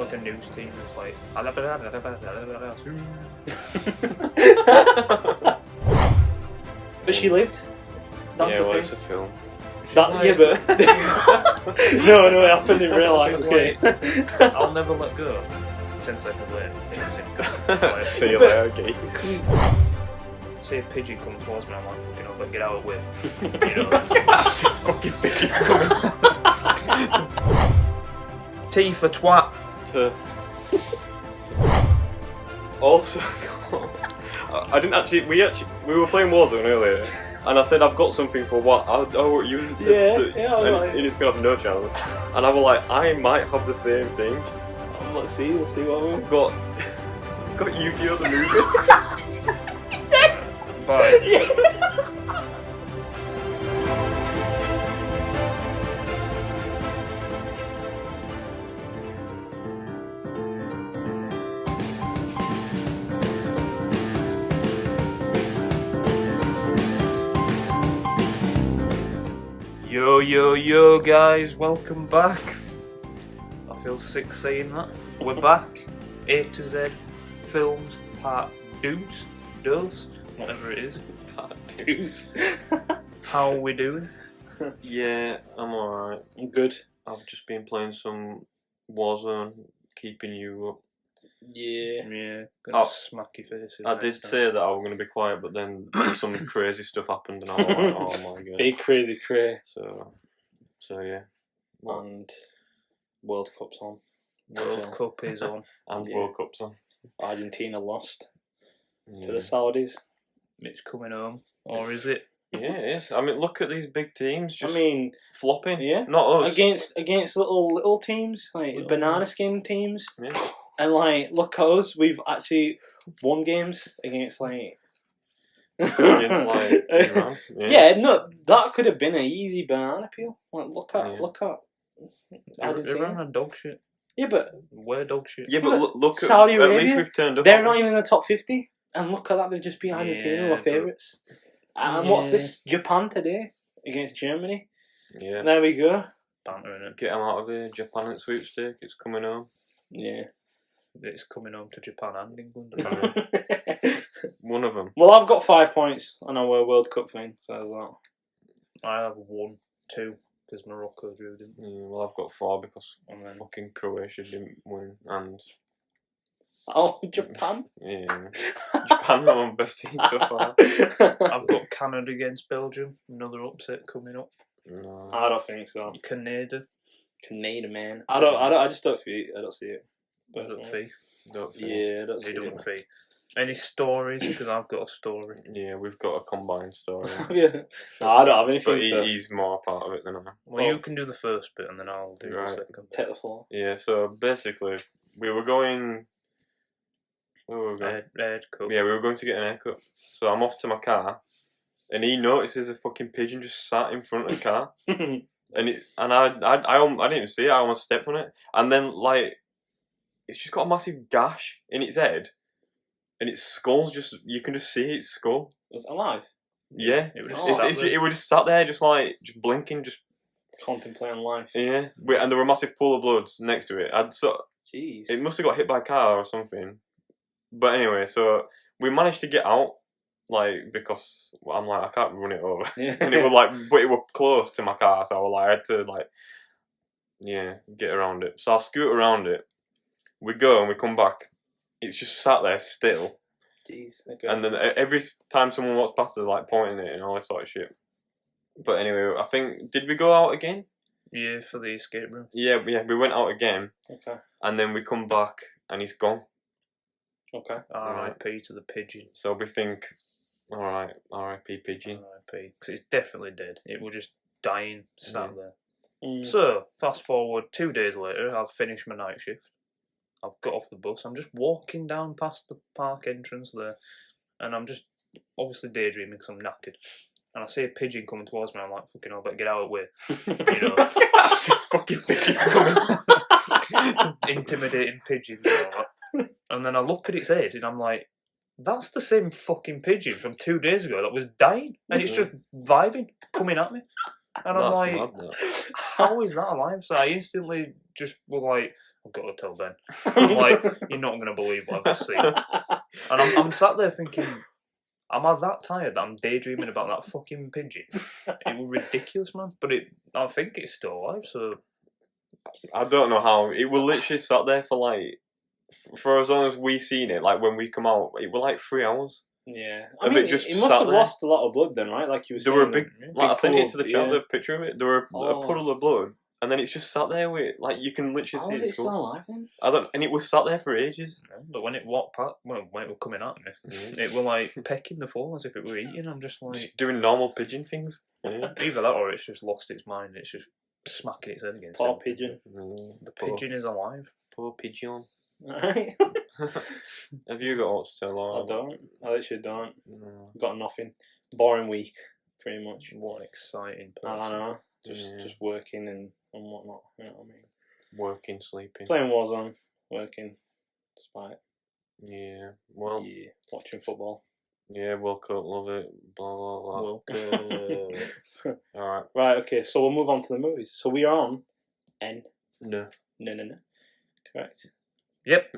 It's like a news team. It's like. But she lived. That's yeah, the well, thing. it's a film. Yeah, but no, it happened in real life. She's Okay. I'll never let go. 10 seconds later, it's See you later, geez. Say a pigeon comes towards me, I'm like, but get out of the way. Fucking pigeon coming. T for twat. Also, I didn't actually. We were playing Warzone earlier, and I said I've got something for what. Oh, you said Yeah, I was like- and it's gonna have no chance. And I was like, I might have the same thing. Let's see what we I've got Yu-Gi-Oh the movie. Bye. Yo guys, welcome back. I feel sick saying that. We're back. A to Z Films Part 2, whatever it is. Part 2s. How are we doing? Yeah, I'm alright. I'm good. I've just been playing some Warzone, keeping you up. Yeah. Yeah, gonna Oh, smack your face in I next did time. say that I was going to be quiet, but then some crazy stuff happened, and I was like, oh my god. Big crazy cray. So yeah. What? And World Cup's on. World Cup is on. And Yeah. World Cup's on. Argentina lost Yeah. to the Saudis. It's coming home. Or is it? Yeah, it is. I mean, look at these big teams just I mean, flopping. yeah. Not us. against little teams, like Little- banana skin teams. Yeah. And like, look at us, we've actually won games against like Against, like, Iran. Yeah, no, that could have been an easy banana peel. Like, look at Iran Argentina. are dog shit. Yeah, but We're dog shit. Yeah, but look at Saudi at Arabia, least we've turned up. they're haven't not even in the top 50. And look at that, they've just beat Argentina, Yeah, our but- favourites. And what's this? Japan today against Germany. we? Yeah. There we go. Banter in it. Get them out of here. Japan at sweepstake. It's coming home. Yeah. It's coming home to Japan and England. apparently. One of them. Well, I've got 5 points on our World Cup thing, so there's that. I have 1, 2, because Morocco drew, didn't they? Yeah, well, I've got 4 because And then fucking Croatia didn't win, and Oh, Japan? yeah, Japan are my best team so far. I've got Canada against Belgium. Another upset coming up. No. I don't think so. Canada. Canada, man. I just don't see it. I don't see it. Don't fee. Don't think. Yeah, I don't They see don't it. fee. Any stories? Because I've got a story. Yeah, we've got a combined story. Yeah. No, I don't have anything. But So he's more part of it than I. Well, you can do the first bit and then I'll do Right. the second bit. take the floor. Yeah, so basically, we were going. Where were we going? Ed Cup. Yeah, we were going to get an haircut. So I'm off to my car, and he notices a fucking pigeon just sat in front of the car, and I didn't even see it. I almost stepped on it, and then like, it's just got a massive gash in its head, and its skull's you can just see its skull. Was it alive? Yeah, It was Oh. just sat there. it was just sat there, just blinking, just Contemplating life. yeah. And there were a massive pool of blood next to it. Jeez. It must have got hit by a car or something. But anyway, so we managed to get out, like, because I'm like, I can't run it over. Yeah. And it was like, but it was close to my car, so I was like, I had to, like, yeah, get around it. So I scoot around it. We go and we come back. It's just sat there still. Jeez. Okay. And then every time someone walks past, they're like pointing it and all this sort of shit. But anyway, I think, did we go out again? Yeah, for the escape room. Yeah, we went out again. Okay. And then we come back and he's gone. Okay. R.I.P. to the pigeon. So we think, alright, R.I.P. pigeon. R.I.P. Because it's definitely dead. It was just dying, sat there. Mm. So, fast forward 2 days later, I've finished my night shift. I've got off the bus. I'm just walking down past the park entrance there. And I'm just obviously daydreaming because I'm knackered. And I see a pigeon coming towards me. I'm like, fucking hell, better get out of the way. You know, Fucking pigeon's coming. intimidating pigeons and all that. And then I look at its head and I'm like, that's the same fucking pigeon from 2 days ago that was dying. And it's just vibing, coming at me. And I'm That's like, mad, that. how is that alive? So I instantly just was like, I've got to tell Ben. I'm like, you're not going to believe what I've just seen. And I'm sat there thinking, am I that tired that I'm daydreaming about that fucking pigeon? It was ridiculous, man. But I think it's still alive, so... I don't know how. It will literally sat there for like, for as long as we seen it, like when we come out, it was like 3 hours. Yeah. Of it just it must sat have there. lost a lot of blood then, right? Like you were There saying. were a big, like I sent pool it to the of- chat, yeah. the picture of it. There were a puddle of blood, and then it's just sat there with, like, you can literally How see is it it still alive then? and it was sat there for ages. Yeah, but when it walked past, when it was coming at me, it was like pecking the floor as if it were eating. I'm just like... Just doing normal pigeon things. Yeah. Either that or it's just lost its mind. It's just smacking its head against Poor something. pigeon. The pigeon is alive. Poor pigeon. Right. Have you got what to tell? I don't. I literally don't. No. Got nothing. Boring week, pretty much. What an exciting I person. don't know. Just Yeah. just working and whatnot. You know what I mean? Working, sleeping. Playing Warzone, working, despite Yeah. Well. yeah, watching football. Yeah. World Cup. Love it. Blah blah blah. Well, All right. Right. Okay. So we'll move on to the movies. So we are on N. No. No. Correct. yep.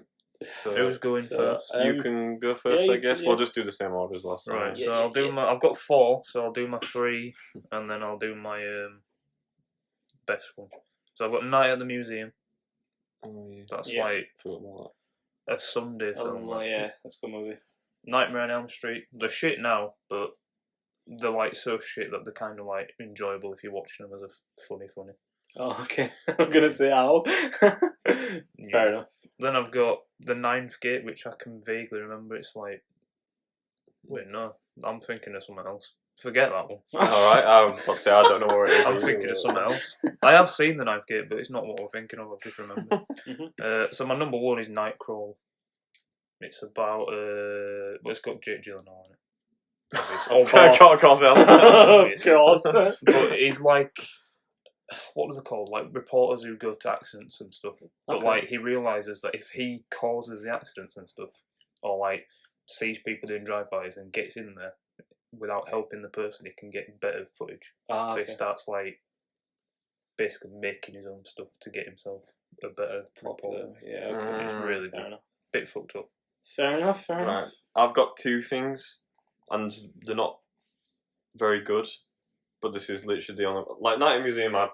So Who's going so, first? you can go first, yeah, I you guess. can- We'll just do the same order as last time. Right. Yeah, So I'll do my. I've got 4, so I'll do my 3, and then I'll do my best one. So I've got Night at the Museum. Oh yeah. That's Yeah. like Football. a Sunday film. Oh yeah, that's a good movie. Nightmare on Elm Street. They're shit now, but they're like so shit that they're kind of like enjoyable if you're watching them as a funny. Oh okay. I'm gonna say how. Fair enough. Then I've got The Ninth Gate, which I can vaguely remember. It's like, wait, no, I'm thinking of something else. Forget that one. All right. I was about to say I don't know where it is. I'm thinking of something else. I have seen The Ninth Gate, but it's not what I'm thinking of. I've just remembered. So my number 1 is Nightcrawler. It's about well, it's got Jake Gyllenhaal in it. Of Of course. Of course. But he's like, what are they called? Like reporters who go to accidents and stuff. But Okay. like he realizes that if he causes the accidents and stuff, or like sees people doing drive-bys and gets in there without helping the person, he can get better footage. Ah, So he okay. starts like basically making his own stuff to get himself a better reporter. Yeah, okay. It's really Fair good. enough. Bit fucked up. Fair enough. Right. I've got 2 things, and they're not very good. But this is literally the only, like, Night at the Museum. I've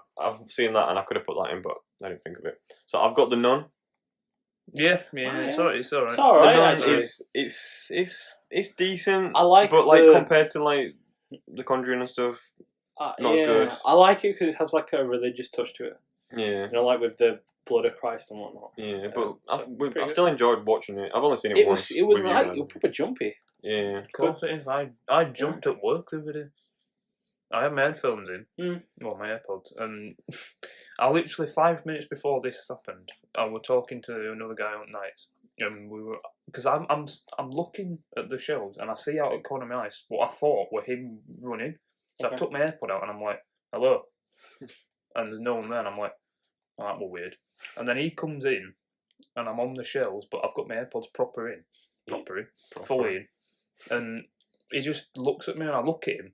seen that, and I could have put that in, but I didn't think of it. So I've got The Nun. Yeah, Oh, it's yeah. alright. It's alright. It's alright, The Nun actually. it's decent. I like but like the- compared to like The Conjuring and stuff. Not as good. I like it because it has like a religious touch to it. Yeah. You know, like with the blood of Christ and whatnot. Yeah, but so I've pretty good. still enjoyed watching it. I've only seen it, It once. was with you, like man. it was proper jumpy. Yeah. Of course it is. I jumped at work the other day. I had my headphones in, well, my AirPods, and I literally 5 minutes before this happened, I was talking to another guy on nights, and we were, because I'm looking at the shelves and I see out of the corner of my eyes what I thought were him running. So Okay. I took my AirPod out and I'm like, hello, and there's no one there, and I'm like, oh, that was weird. And then he comes in, and I'm on the shelves, but I've got my AirPods proper in, fully in, and he just looks at me and I look at him.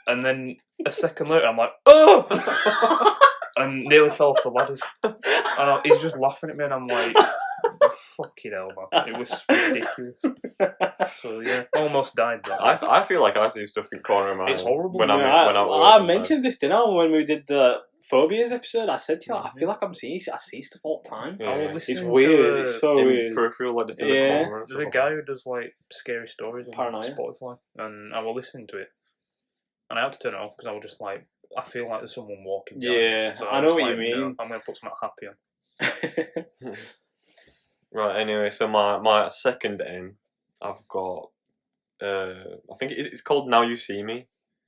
And then a second later, I'm like, oh! And nearly fell off the ladders. And he's just laughing at me, and I'm like, fucking hell, man. It was ridiculous. So, yeah, almost died. That night. I feel like I see stuff in the corner of my It's horrible. when Yeah, I'm I mentioned this, didn't I, when we did the phobias episode? I said to you, I feel like I see stuff all the time. Yeah. I was It's listening weird. to, It's so in weird. peripheral, like just in Yeah. the corner. and there's a stuff. guy who does, like, scary stories on Paranoia. Spotify, and I was listening to it. And I had to turn it off because I was just like, I feel like there's someone walking down. Yeah, So I was know what like, you mean. No, I'm going to put something happy on. Right. Anyway, so my second N, I've got. I think it's called Now You See Me.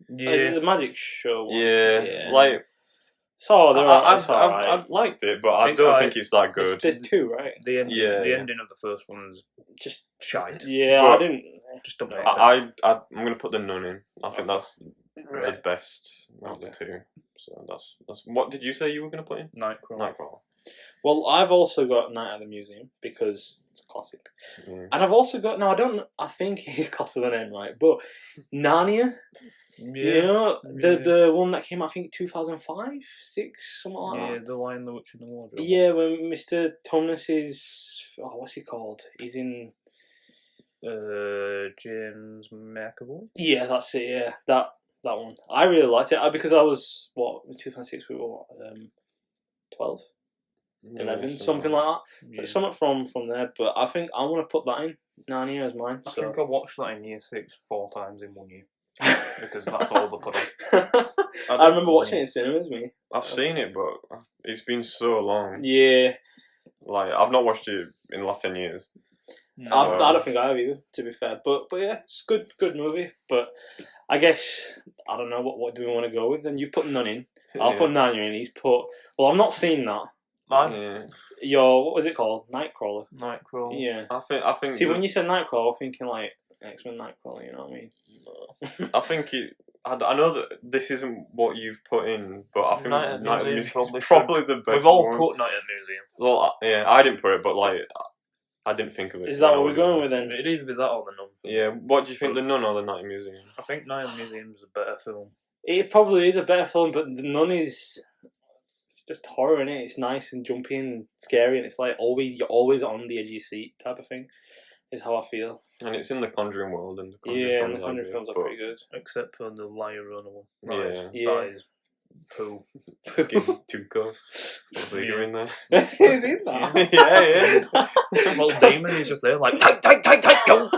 Is it the magic show one? Yeah. Like So they're I alright. liked it, but I It's don't alright. think it's that good. There's 2, right? The Yeah. ending of the first one's Just shite. yeah, But- I didn't. Just don't make sense. I'm gonna put The Nun in. I think that's the Right. best out of the 2. So that's what did you say you were gonna put in? Nightcrawler. Nightcrawler. Well, I've also got Night at the Museum because it's a classic, Yeah. and I've also got I think he's classed as an N, right? But Narnia, You know, the one that came out, I think 2005, 6, something like Yeah, that. The Lion, the Witch and the Wardrobe. Yeah, when Mr. Tumnus is, what's he called? He's in. James McAvoy. Yeah, that's it. Yeah, that one. I really liked it because I was in 2006 we were 12, 11, something like that. Yeah. Something from there. But I think I want to put that in Narnia as mine. I So. think I watched that in year 6 4 times in 1 year. Because that's all they put on. I remember watching it in cinemas, me. I've seen it, but it's been so long. Yeah. Like, I've not watched it in the last 10 years. No. I don't think I have either, to be fair. But yeah, it's good movie. But I guess I don't know what do we want to go with. Then you've put none in. I'll put Narnia in. He's put. Well, I've not seen that. Yeah. What was it called? Nightcrawler. Nightcrawler. Yeah. I think. See, when you said Nightcrawler, I'm thinking like X-Men Nightcrawler. You know what I mean? I think it. I know that this isn't what you've put in, but I think Night at Night at Museum Museum is probably the best. We've all one. put Night at Museum. Well, yeah, I didn't put it, but like, I didn't think of it. Is that what we're going with It'd then? either be that or The Nun. Yeah. What do you think, The Nun or the Night at Museum? I think Night at Museum's a better film. It probably is a better film, but The Nun is. It's just horror in it. It's nice and jumpy and scary, and it's like you're always on the edge of your seat type of thing. Is how I feel. And it's in the Conjuring world, and the Conjuring Yeah, and films the Conjuring films are but- pretty good. Except for the La Llorona one. Yeah. That is poo. Fucking Tuco. What's he doing there? Is in that? Yeah. Well, Damon is just there like, take, yo!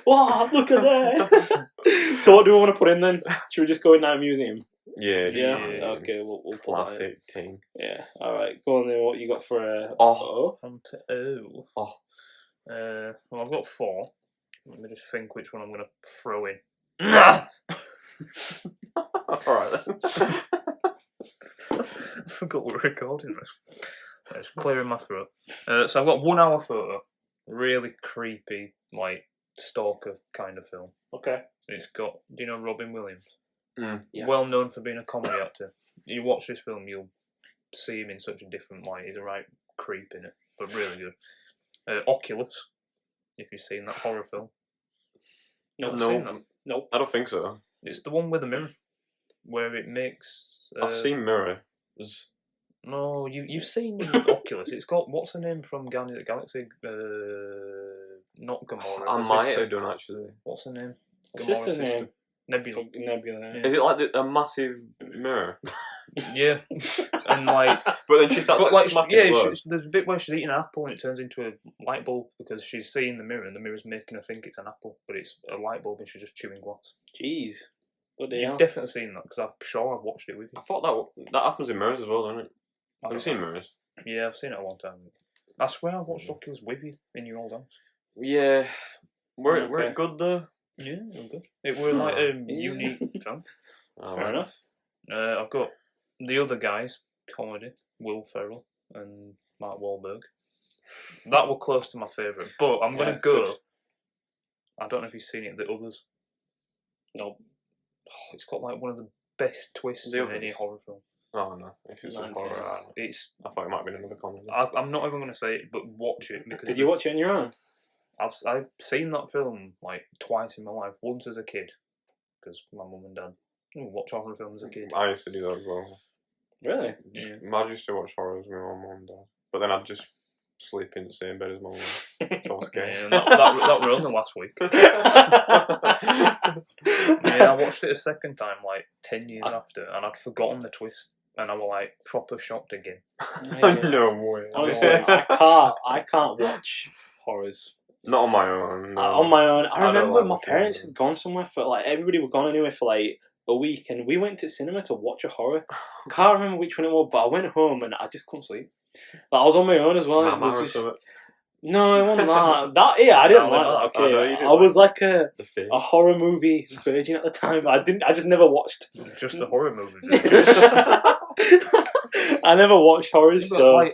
Wow, look at that. So what do we want to put in then? Should we just go in that museum? Yeah. Yeah. yeah. Okay, we'll put that in. Classic thing. Yeah. All right. Go on then. What you got for? Oh. On to O. Oh. Well, I've got 4. Let me just think which one I'm going to throw in. Alright then. I forgot we're recording this. It's clearing my throat. So I've got 1 hour photo. Really creepy, like, stalker kind of film. Okay. It's got, do you know Robin Williams? Yeah. Well known for being a comedy actor. You watch this film, you'll see him in such a different light. He's a right creep in it, but really good. Oculus, if you've seen that horror film. Nope. Seen that? Nope. I don't think so. It's the one with the mirror, where it makes. I've seen Mirror. No, you've seen Oculus. It's got what's the name from Guardians of the Galaxy? Not Gamora. I the might sister. have done actually. What's her name? Sister's Gamora's name. Nebula. Nebula. Is it like a massive mirror? Yeah, and like. But then she starts But like smacking blows. there's a bit where she's eating an apple and it turns into a light bulb because she's seeing the mirror and the mirror's making her think it's an apple, but it's a light bulb and she's just chewing glass. Jeez. What the You've hell? definitely seen that because I'm sure I've watched it with you. I thought that happens in Mirrors as well, doesn't it? I Have you don't seen know. Mirrors? Yeah, I've seen it a long time ago. I swear I watched Oculus with you in your old house. Yeah. Were Okay. it good though? Yeah, it was good. It was like a unique film. Oh, Fair enough. I've got the other guys, comedy, Will Ferrell and Mark Wahlberg. That were close to my favourite, but I'm going to it's go. good. I don't know if you've seen it, The Others. Nope. Oh, it's got like one of the best twists The in any Others? horror film. Oh no! If it's a Nice. horror, It's. I thought it might have been another comedy. I'm not even going to say it, but watch it because Did you watch it on your own? I've seen that film like twice in my life. Once as a kid, because my mum and dad watch horror films as a kid. I used to do that as well. Really? Yeah. I used to watch horrors with my mum and dad, but then I'd just sleep in the same bed as my mum. So I was scared. Yeah, and that were only last week. Yeah, I watched it a second time, like 10 years after, and I'd forgotten the twist, and I was like proper shocked again. No way. Honestly, I can't watch horrors. Not on my own. No. On my own. I don't remember like my watching parents horror. had gone somewhere for like everybody were gone anyway for like a week, and we went to cinema to watch a horror. Can't remember which one it was, but I went home and I just couldn't sleep. Like, I was on my own as well. It Mama or was just something. no, it wasn't that. Yeah, I didn't No, like that. I know Okay, you didn't I was like The face. a horror movie virgin at the time. I just never watched. Just a horror movie. I never watched horrors, But, so. like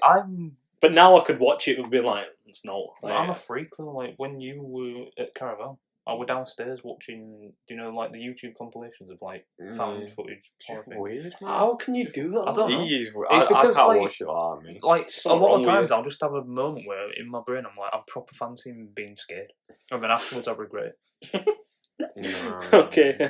But now I could watch it and be like, it's not. Like, I'm a freak though. Like when you were at Caravan, I was downstairs watching. Do you know like the YouTube compilations of like found footage horror things? Weird, man. how can you do that? I don't know. He is weird. It's I because, can't like- watch it like me. Like Something a lot wrong of with times, you. I'll just have a moment where in my brain I'm like, I'm proper fancying being scared, and then afterwards I regret it. No, Okay. no.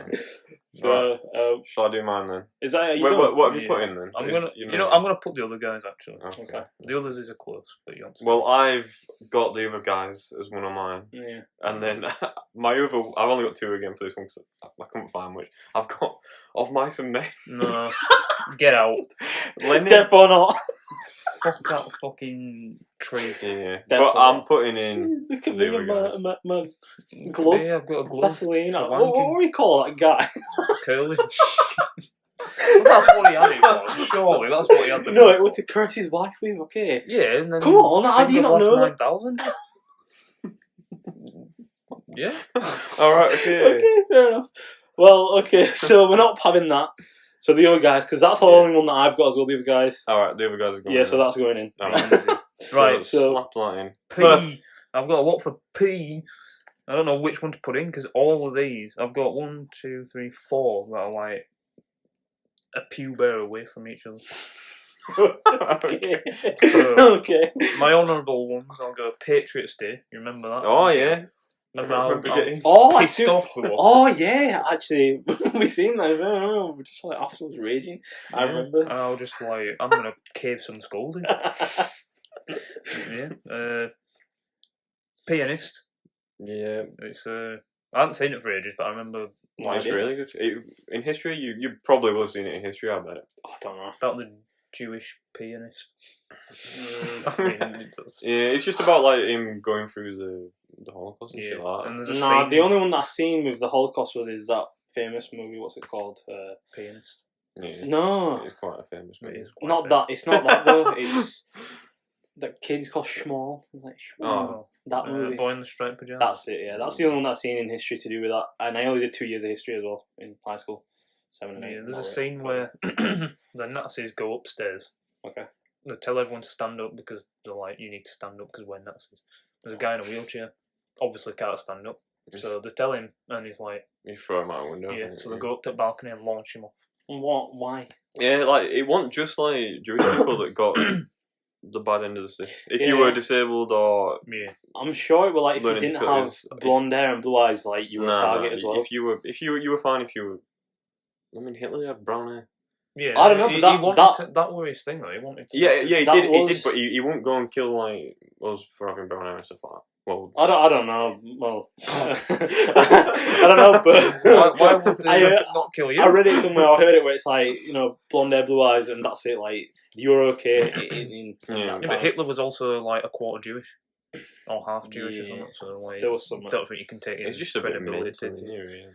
So, Shall I do mine then? is that you Wait, done? what have you put in then? I'm Is gonna, your you know, main- I'm gonna put the other guys actually. Okay. The others is a close, but you want to. Well, I've got the other guys as one of mine, Yeah. and then I've only got two again for this one because I couldn't find which. I've got Of Mice and Men. No, get out. Lenny. Deaf or not? Fuck that fucking tree. Yeah, but Definitely. I'm putting in Look at the me other and guys. my glove. Yeah, I've got a glove. Vaseline. for What wanking. do you call that guy? Curly. Well, that's what he had it for. Surely that's what he had the No, glove it was for. to curse his wife with, okay? Yeah, and then Come on, how do you not know that? 9,000? Yeah. Alright, okay. Okay, fair enough. Well, okay, so we're not having that. So the other guys, because that's the only one that I've got as well, the other guys. Alright, the other guys are going. Yeah, so that's going in. Alright. Right, so slap that in. P. I've got a lot for P. I don't know which one to put in because all of these, I've got 1, 2, 3, 4 that are like a pew bear away from each other. Okay. So, Okay. my honourable ones, I'll go Patriots Day. You remember that? Oh yeah. Remember I how remember getting- Oh, pissed actually, off we were? oh yeah, actually, we seen that. I don't know, we're just like afterwards raging. I remember. And I was just like, I'm gonna cave some skulls in. Yeah. Pianist. Yeah. It's I haven't seen it for ages, but I remember It's idea. really good. In history, you probably will have seen it in history, I bet. I don't know. about the Jewish pianist. I mean, that's- Yeah, it's just about like him going through the Holocaust and yeah. shit like And that. there's a Nah, scene- the only one that I've seen with the Holocaust is that famous movie. What's it called? pianist. Yeah, No, it's quite a famous It movie. is quite not famous. that. It's not that though. It's that kid's called Schmall. Like Schmall. Oh. That movie. Boy in the striped pajamas. That's it. Yeah, that's the only one that I've seen in history to do with that. And I only did 2 years of history as well in high school, 7 and 8. Yeah, there's a Not scene really. where the Nazis go upstairs. Okay. They tell everyone to stand up because they're like, you need to stand up because we're Nazis. There's a guy in a wheelchair, obviously can't stand up. So they tell him, and he's like, You throw him out a window. yeah. So they go up to the balcony and launch him off. What? Why? Yeah, like it wasn't just like Jewish people that got the bad end of the stick. If you Yeah. were disabled or Yeah. I'm sure it was like if you Learning didn't have difficulties. blonde hair and blue eyes, like you were a target as well. If you were fine. If you were, I mean, Hitler had brown hair. Yeah. I don't know, He, but he wanted that- to, that was his thing though. He wanted to. Yeah, he That did. He was- did, but he won't go and kill like us for having brown hair and stuff like that. Well, I don't know. Well, I don't know, but Why would they I, not kill you? I read it somewhere. I heard it where it's like blonde hair, blue eyes, and that's it. Like you're okay in Yeah. that Yeah, but time. Hitler was also like a quarter Jewish, or half Jewish or Yeah. something. So like, There was some. don't think you can take it's his just a bit credibility. mental, isn't it, really?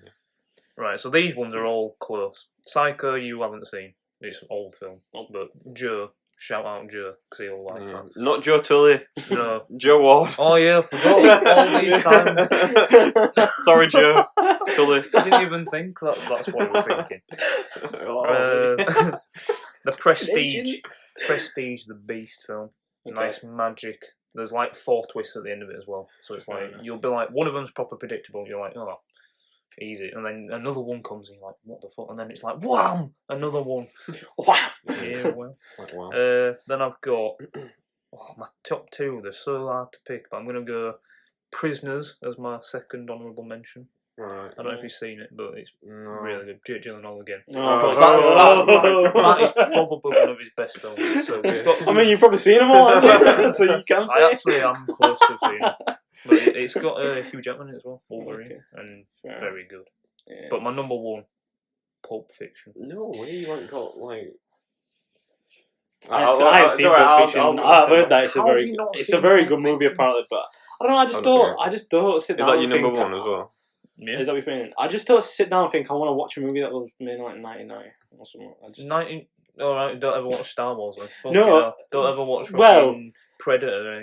Right, so these ones are all close. Psycho, you haven't seen. It's an old film, but Joe, shout out Joe because he'll like Yeah. Not Joe Tully, that. No. Joe Ward. Oh yeah, I forgot all these times. Sorry, Joe Tully. I didn't even think that's what I was thinking. Oh, The Prestige, Legends. Prestige, the Beast film. Okay. Nice magic. There's like 4 twists at the end of it as well. So it's like, you'll be like, one of them's proper predictable. You're like, oh, easy. And then another one comes and you're like, what the fuck? And then it's like, wham! Another one. Wow. Yeah, well. Like, wow. Then I've got my top 2. They're so hard to pick, but I'm going to go Prisoners as my second honourable mention. Right. I don't know if you've seen it, but it's No. really good. Jake Gyllenhaal again. Oh, But that is probably one of his best films. So it's got I mean, you've probably seen them all, haven't you? So you can say. I actually am close to seeing it. But it's got Hugh Jackman in it as well, Wolverine, Okay. and Fair very good. Yeah. But my number 1, Pulp Fiction. No way, you haven't got like. I haven't seen Pulp Fiction. I've heard that How have you not it's seen a very Pulp good movie Fiction? apparently, but I don't know. I just don't sit Is down. that your and number think, one as well? Yeah. Is that what you're saying? I just don't sit down and think I want to watch a movie that was made in like '99 or something. I just 19. Alright, don't ever watch Star Wars then. Fuck No, yeah. Don't ever watch well- fucking Predator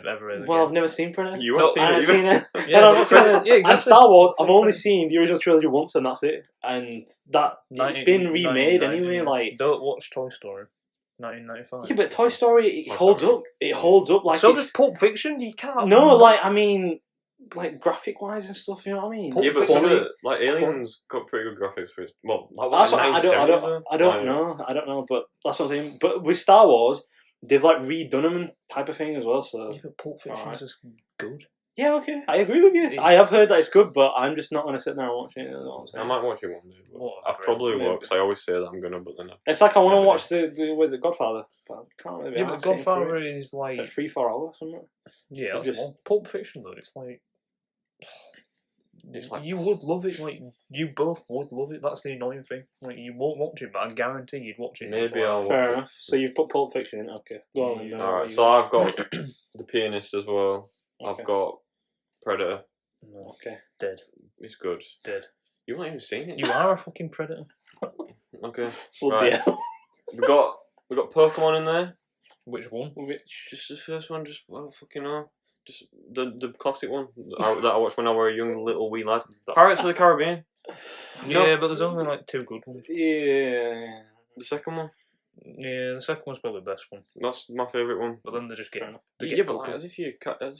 ever again. well, I've never seen Predator. You No, haven't seen I it haven't either? seen it. Yeah, And I've but not seen Predator- it. yeah, And exactly. Star Wars, I've Fucking only seen the original trilogy once, and that's it. And that it's 19 been remade 1990, anyway. yeah. Like Don't watch Toy Story. 1995. yeah, but Toy Story it holds up. It holds up like so it's does Pulp Fiction. You can't. no, like I mean, like graphic wise and stuff. You know what I mean? Pulp Yeah, but Fiction. sure, like Aliens got pretty good graphics for it. Well, like That's what, 1970s, I don't know, but that's what I'm saying. But with Star Wars, they've like redone them and type of thing as well. So Yeah, but Pulp Fiction's Alright. just good. Yeah, okay, I agree with you. I have heard that it's good, but I'm just not going to sit there and watch it. That's what I'm saying. I might watch it one day. But What I a probably great will, movie. because I always say that I'm gonna, but then It's like I want to Never watch the what is it, Godfather, but I can't really. Yeah, but Godfather is like, It's like 3-4 hours, isn't it? yeah, But that's just- long. Pulp Fiction though, it's like. It's like- you would love it, like you both would love it. That's the annoying thing. Like you won't watch it, but I guarantee you'd watch it. Maybe I'll watch Fair it. enough. So you've put Pulp Fiction in. Okay, go on. Yeah. Then. Alright, so I've got The Pianist as well. Okay. I've got Predator. No, Okay. dead, It's good. dead. You've not even seen it. You are a fucking predator. Okay. Well, Right. yeah. We got Pokemon in there. Which one? Which? Just the first one. Just I don't fucking know. Just the classic one that I watched when I was a young little wee lad. Pirates of the Caribbean. Yeah, but there's only like 2 good ones. Yeah. The second one. Yeah, the second one's probably the best one. That's my favourite one. But then they just get. Fair enough. They Yeah, get but like, purple. as if you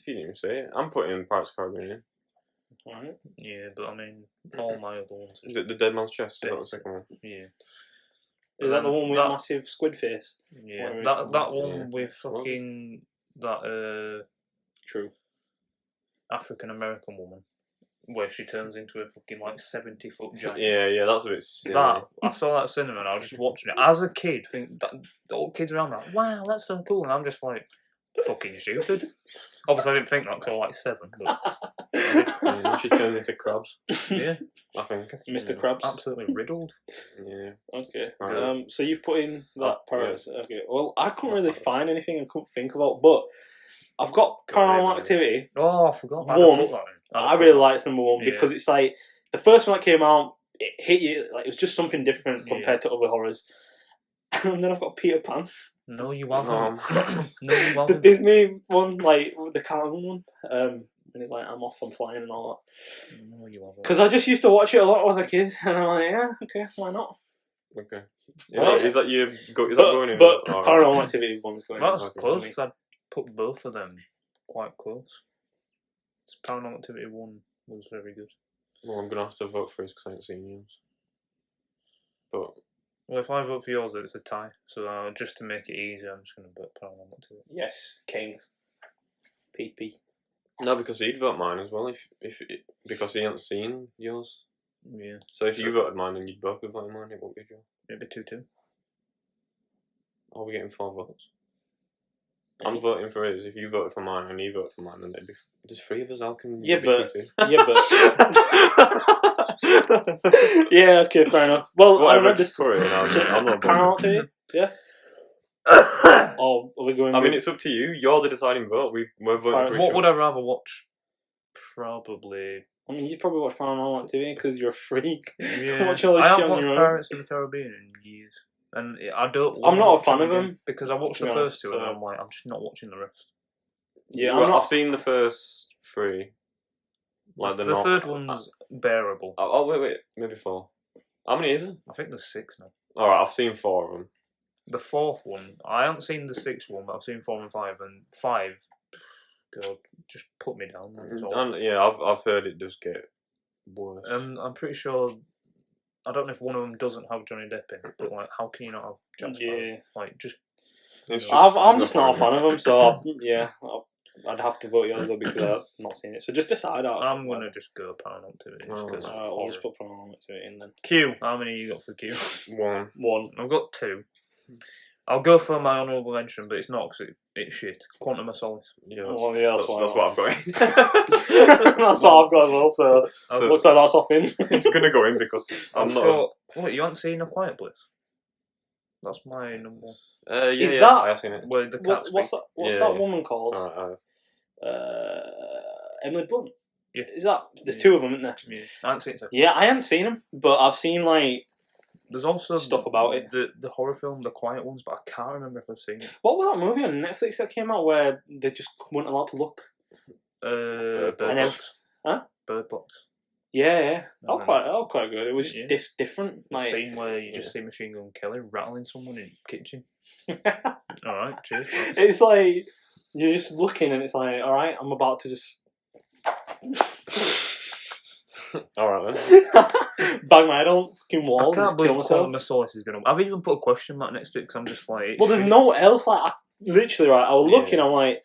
didn't even say it. I'm putting Pirates of the Caribbean in. Alright. Yeah, but I mean, all my other ones. Is it the Dead Man's Chest? Is that the Basic. second one? Yeah. Is that the one with That- a massive squid face? Yeah, Whatever it's that called. one Yeah. with fucking that True. African American woman, where she turns into a fucking like 70-foot giant. Yeah, that's a bit silly. That I saw that at cinema and I was just watching it as a kid. Think that all kids around me like, wow, that's so cool, and I'm just like, fucking stupid. Obviously, I didn't think that because I was like 7. But Yeah, she turns into crabs. yeah, I think. Mr. Yeah. Krabs. absolutely riddled. Yeah. Okay. Right. So you've put in that Oh, Pirates. Okay. Well, I couldn't really find anything I couldn't think about, but I've got Paranormal Maybe. Activity. Oh, I forgot. One, Put that in. I really liked number 1 Yeah. because it's like the first one that came out, it hit you like it was just something different Yeah. compared to other horrors. And then I've got Peter Pan, No, you haven't. Um, No, you the haven't. Disney one, like the cartoon one. And it's like I'm off, I'm flying and all that. No, you haven't. Because I just used to watch it a lot as a kid, and I'm like, yeah, okay, why not? Okay. Well, Is that going in? But Oh, Paranormal Activity one's going. That's in. close because I'd put both of them quite close. Paranormal Activity 1 was very good. Well, I'm gonna have to vote for his because I haven't seen yours. But Well, if I vote for yours, it's a tie. So just to make it easier, I'm just going to vote Paranormal Activity. Yes, Kings. PP. no, because he'd vote mine as well because he hasn't seen yours. Yeah, So if you voted mine, then you'd both be voting mine. It won't be yours. it'd be 2-2. Are we getting 4 votes? I'm voting for his. If you voted for mine and he voted for mine, then there's 3 of us. How can Yeah, it be but 2-2? yeah, but yeah, okay, fair enough. Well, I Whatever, read just this. put it in, I'm not Paranormal voting. Activity. Yeah. Oh, are we going? I mean, with- it's up to you. You're the deciding vote. We're voting for What each would other. I rather watch? Probably. I mean, you probably watch Paranormal Activity because you're a freak. Yeah. Watch all this I shit haven't on watched your own. Pirates of the Caribbean in years. And I don't. I'm wanna not a watch fan them of again them, because I watched to the be first honest, 2 and so- I'm like, I'm just not watching the rest. Yeah, Well, I'm not. I've seen the first 3. Like the not- third one's bearable. Oh, wait, maybe 4. How many is it? I think there's 6 now. Alright, I've seen 4 of them. The 4th one, I haven't seen the 6th one, but I've seen 4 and 5. And 5, God, just put me down. That's all. And yeah, I've heard it does get worse. I'm pretty sure. I don't know if one of them doesn't have Johnny Depp in, but like, how can you not have Jack Sparrow? Yeah. Like, just It's I'm there's just no not a point fan in of them, so yeah, I'd have to vote yours though because I've not seen it. So just decide. I'm gonna just go Paranormal Activity. Just Oh. 'cause I'll just horror. put Paranormal Activity in then. Q. How many you got for Q? 1. One. I've got 2. I'll go for my honourable mention, but it's not because it's shit. Quantum of Solace. Yeah, Oh, yeah, that's that's why what I've got in. That's what I've got as well. So So- looks like that's off in. It's gonna go in because I'm I've not. got. What, you haven't seen A Quiet Place? That's my number 1. Yeah, Is yeah, that- I have seen it. Where the cat What's speaks. that? What's Yeah, that yeah. woman called? Alright, Emily Blunt. Yeah. Is that? There's Yeah. 2 of them, isn't there? Yeah, I haven't seen it. So. Yeah, I hadn't seen them, but I've seen like There's also Stuff about it. The horror film, The Quiet Ones, but I can't remember if I've seen it. what was that movie on Netflix that came out where they just weren't allowed to look? Bird And then- Box. Huh? Bird Box. Yeah. No, Oh, quite good. It was just Yeah. different. The Like, scene where you just see Machine Gun Kelly rattling someone in the kitchen. Alright, cheers. it's like you're just looking and it's like, all right, I'm about to just Alright then. bang my head on fucking I wall and can't just believe kill Quantum myself. of Solace is going to... I've even put a question mark next to it because I'm just like... Well, there's no else. Like, literally, right? I was looking. Yeah. I'm like,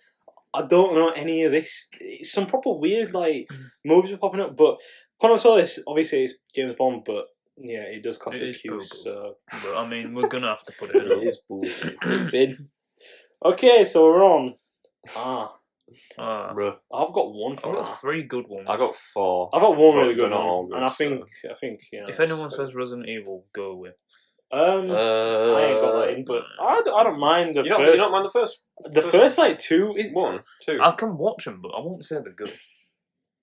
I don't know any of this. It's some proper weird like movies are popping up. But when I saw this, obviously it's James Bond, but yeah, it does class It as is Q. boo-boo. So But I mean, we're gonna have to put it in. It is bullshit. it's in. Okay, so we're on. Bruh. I've got one I've for got 3 good ones. I got 4. I've got one But really they're good not one, all good, and I so- think If anyone says Resident Evil, go with. I ain't got that in, but I don't mind the You don't, first. you don't mind the first? the first like 2 is 1, 2. I can watch them, but I won't say they're good.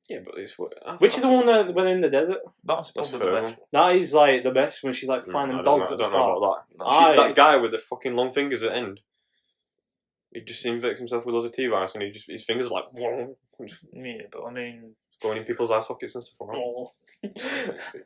Yeah, but it's which is the one that when they're in the desert. That's That's probably the fair. best one. That is like the best when she's like finding I dogs don't at the know start. about that. Aye. That guy with the fucking long fingers at the end. He just infects himself with loads of T-virus and his fingers are like just Yeah, but I mean, going in people's eye sockets and stuff like that. Oh.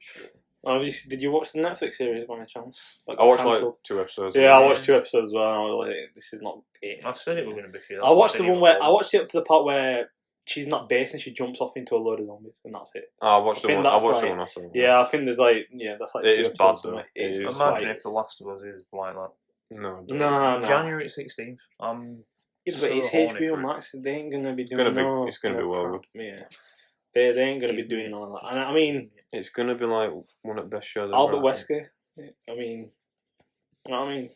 Shit. Did you watch the Netflix series by any chance? That I got watched cancelled? like 2 episodes. Yeah, I watched 2 episodes as well. And I was like, this is not it. I said it was going to be shit. I watched the didn't one where even I watched it up to the part where she's not based and she jumps off into a load of zombies, and that's it. I watched I the think one. I that's watched the like- one after. that. Yeah, I think there's like that's like It 2 is episodes, bad, though. isn't It It's is. Imagine quite- if The Last of Us is like that. No. No. January 16th. Yeah, but so it's horny HBO for it. Max. They ain't gonna be It's doing. gonna be well crap. good. Yeah, they ain't gonna be doing none of that. And I mean, It's gonna be like one of the best shows. Albert ever, I think. Wesker. I mean, you know what I mean?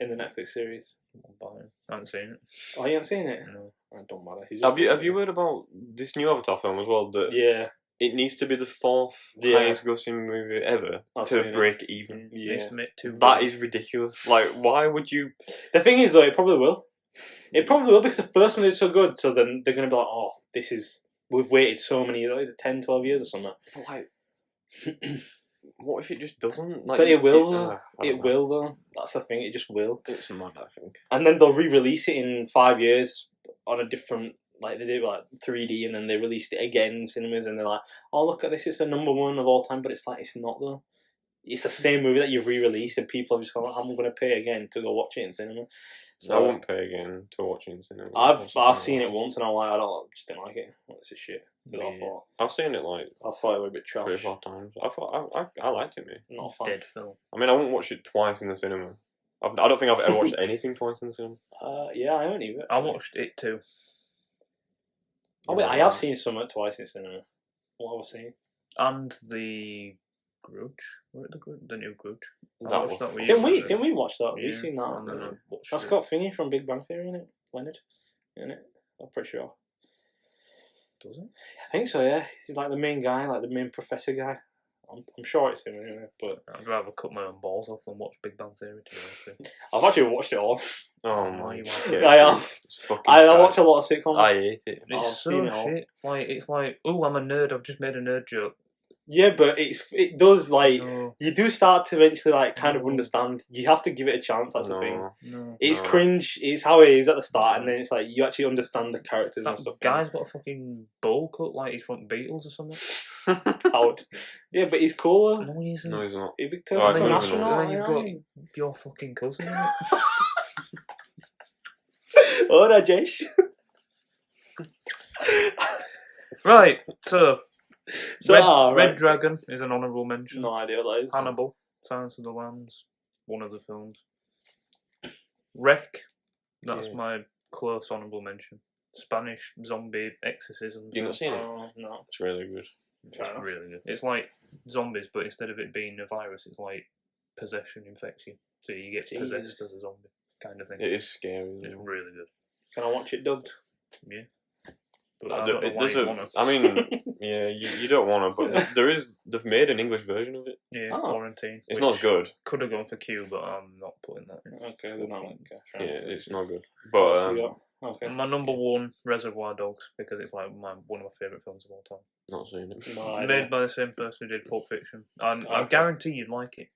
In the Netflix series. I haven't seen it. Oh, you haven't seen it? No. It don't matter. Have you heard about this new Avatar film as well? That Yeah. it needs to be the 4th Yeah. highest grossing movie ever I've to seen it. break even. It needs Yeah. to make 2 That billion. is ridiculous. Like, why would you? The thing is, though, it probably will. It probably will because the first one is so good. So then they're gonna be like, oh, this is. We've waited so many years, 10, 12 years or something. But like, what if it just doesn't? Like, But it will, though. I It don't know. will, though. That's the thing. It just will. It's mad, I think. And then they'll re-release it in 5 years on a different, like they did like 3D, and then they released it again in cinemas, and they're like, "Oh, look at this! It's the #1 of all time." But it's like it's not though. It's the same movie that you've re-released, and people are just going, "I'm going to pay again to go watch it in cinema." So I won't pay again to watch it in cinema. I've seen it once, and I'm like, just didn't like it. This is shit. 'Cause Yeah. I've seen it like I thought it was a bit 3 or trash. 4 times. I liked it, mate. Not a fan. Dead film. I mean, I won't watch it twice in the cinema. I don't think I've ever watched anything twice in the cinema. Yeah, I haven't either. I watched it too. Oh wait, I have seen Summit twice in cinema. What have I seen? And the Grudge. Were it the Grudge? The new Grudge. I That watched was that with you, Didn't we? wasn't it? Didn't we watch that? Yeah, We've seen that. and then I watched That's it. got Finney from Big Bang Theory in it. Leonard, in it. I'm pretty sure. Does it? I think so. Yeah, he's like the main guy, like the main professor guy. I'm sure it's him anyway. But I'd rather cut my own balls off than watch Big Bang Theory. To be honest with you. I've actually watched it all. Oh Oh, my you god. I have. It's fucking I trash. watch a lot of sitcoms. I hate it. It's I've so seen it all. shit. Like it's like, oh, I'm a nerd. I've just made a nerd joke. Yeah, but it does like No, you do start to eventually like kind of understand. You have to give it a chance. That's the thing. no. It's No. cringe. It's how it is at the start, and then it's like you actually understand the characters and That stuff. guy's got a fucking bowl cut like he's from Beatles or something. Howard. Yeah, but he's cool. No, he isn't. No, he's not. He'd be Oh, turned I into an don't even know. astronaut. And then you've you know? got your fucking cousin. innit? Oh, no, Jesh. Right, so So, Red right. Dragon is an honourable mention. No idea what that is. Hannibal, Silence of the Lambs, one of the films. Wreck, that's Yeah. my close honourable mention. Spanish zombie exorcism. You not seen it? Oh, no. It's really good. It's really good. It's like zombies, but instead of it being a virus, it's like possession infects you. So you get Jesus. possessed as a zombie, kind of thing. It is scary. It's Isn't it? really good. Can I watch it dubbed? Yeah. But I don't know why There's you a- wanna. I mean, yeah, you don't want to, but they've made an English version of it. Yeah, Oh. Quarantine. It's not good. Could have gone for Q, but I'm not putting that in. Okay, then I'll okay. Yeah, it's not good. But Okay. My number one, Reservoir Dogs, because it's like one of my favourite films of all time. not seen it. No idea. Made by the same person who did Pulp Fiction. And I Okay. guarantee you'd like it.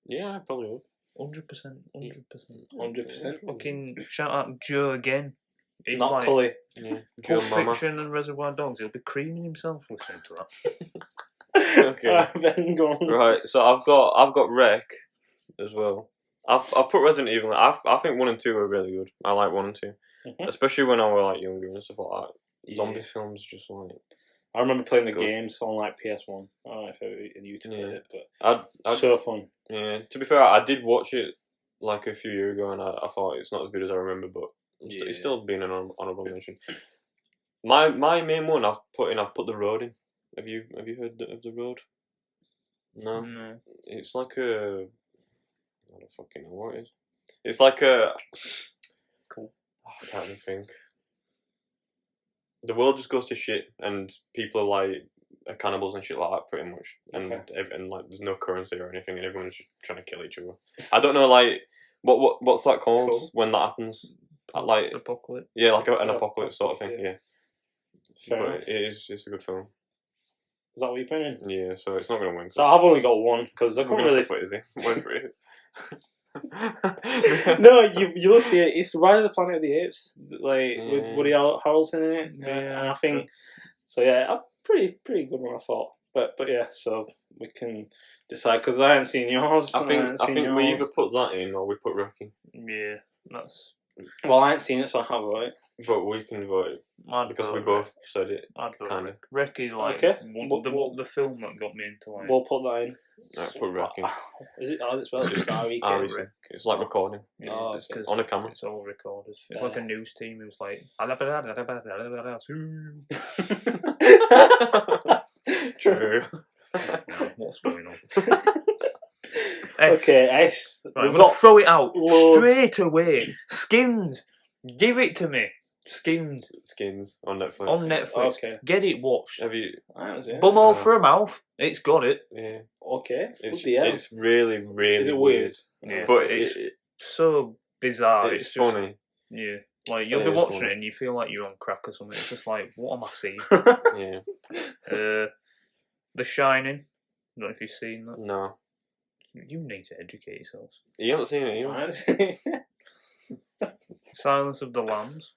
Yeah, I probably would. 100%. 100%. 100%. Fucking shout out Joe again. He's Not like, Tully. Yeah, Pulp Joe Mama. Fiction and Reservoir Dogs. He'll be creaming himself listening to that. Okay. Then go on. Right, so I've got Wreck as well. I've put Resident Evil. I think 1 and 2 are really good. I like 1 and 2, Mhm. especially when I was like younger and stuff like that. Yeah. Zombie films just like I remember playing the Good. games on like PS1. I don't know if you two played Yeah. it, but I so fun. yeah. To be fair, I did watch it like a few years ago, and I thought it's not as good as I remember. But It's still been an honourable mention. My main one I've put the Road in. Have you heard of the Road? No. No. It's like a. I don't fucking know what it is. It's like a. Cool. I can't even think. The world just goes to shit, and people are like cannibals and shit like that, pretty much. And and like there's no currency or anything, and everyone's just trying to kill each other. I don't know, like what's that called when that happens? Like apocalypse. Yeah, like an apocalypse sort of thing. Yeah. Fair But enough. it's a good film. Is that what you're putting in? Yeah, so it's not gonna win. So I've only got one because I We're can't gonna really. flip it, is he? Wait for it. No, you look see it. It's Rise of the Planet of the Apes, like with Woody Harrelson in it. Yeah, and I think so. Yeah, a pretty good one, I thought. But yeah, so we can decide because I haven't seen yours. I think we either put that in or we put Rocky. Yeah, that's. Well, I haven't seen it, so I can't vote it. But we can vote it because we both said it. I'd vote Kind of. Recky's like Okay. the film that got me into like. We'll put that in. Right, put Rocky. Is it? Oh, it's spelled just R-E-K. R-E-C. It's like recording. It's okay. On a camera. It's all recorded. It's Yeah. like a news team who's like. True. What's going on? Okay, S. Right, We've I'm gonna got throw it out loads. straight away. Skins, give it to me. Skins Skins on Netflix. on Netflix. Okay. Get it watched. Have you? I haven't seen it. Bum all No. for a mouth. It's got it. Yeah. Okay. It's It's really really Is it weird. Yeah, But it's so bizarre. it's just, funny. Yeah, like you'll It be is watching funny. it and you feel like you're on crack or something. It's just like, what am I seeing? Yeah. The Shining. I don't know if you've seen that. No. You need to educate yourselves. You haven't seen it, I either? haven't seen it. Silence of the Lambs.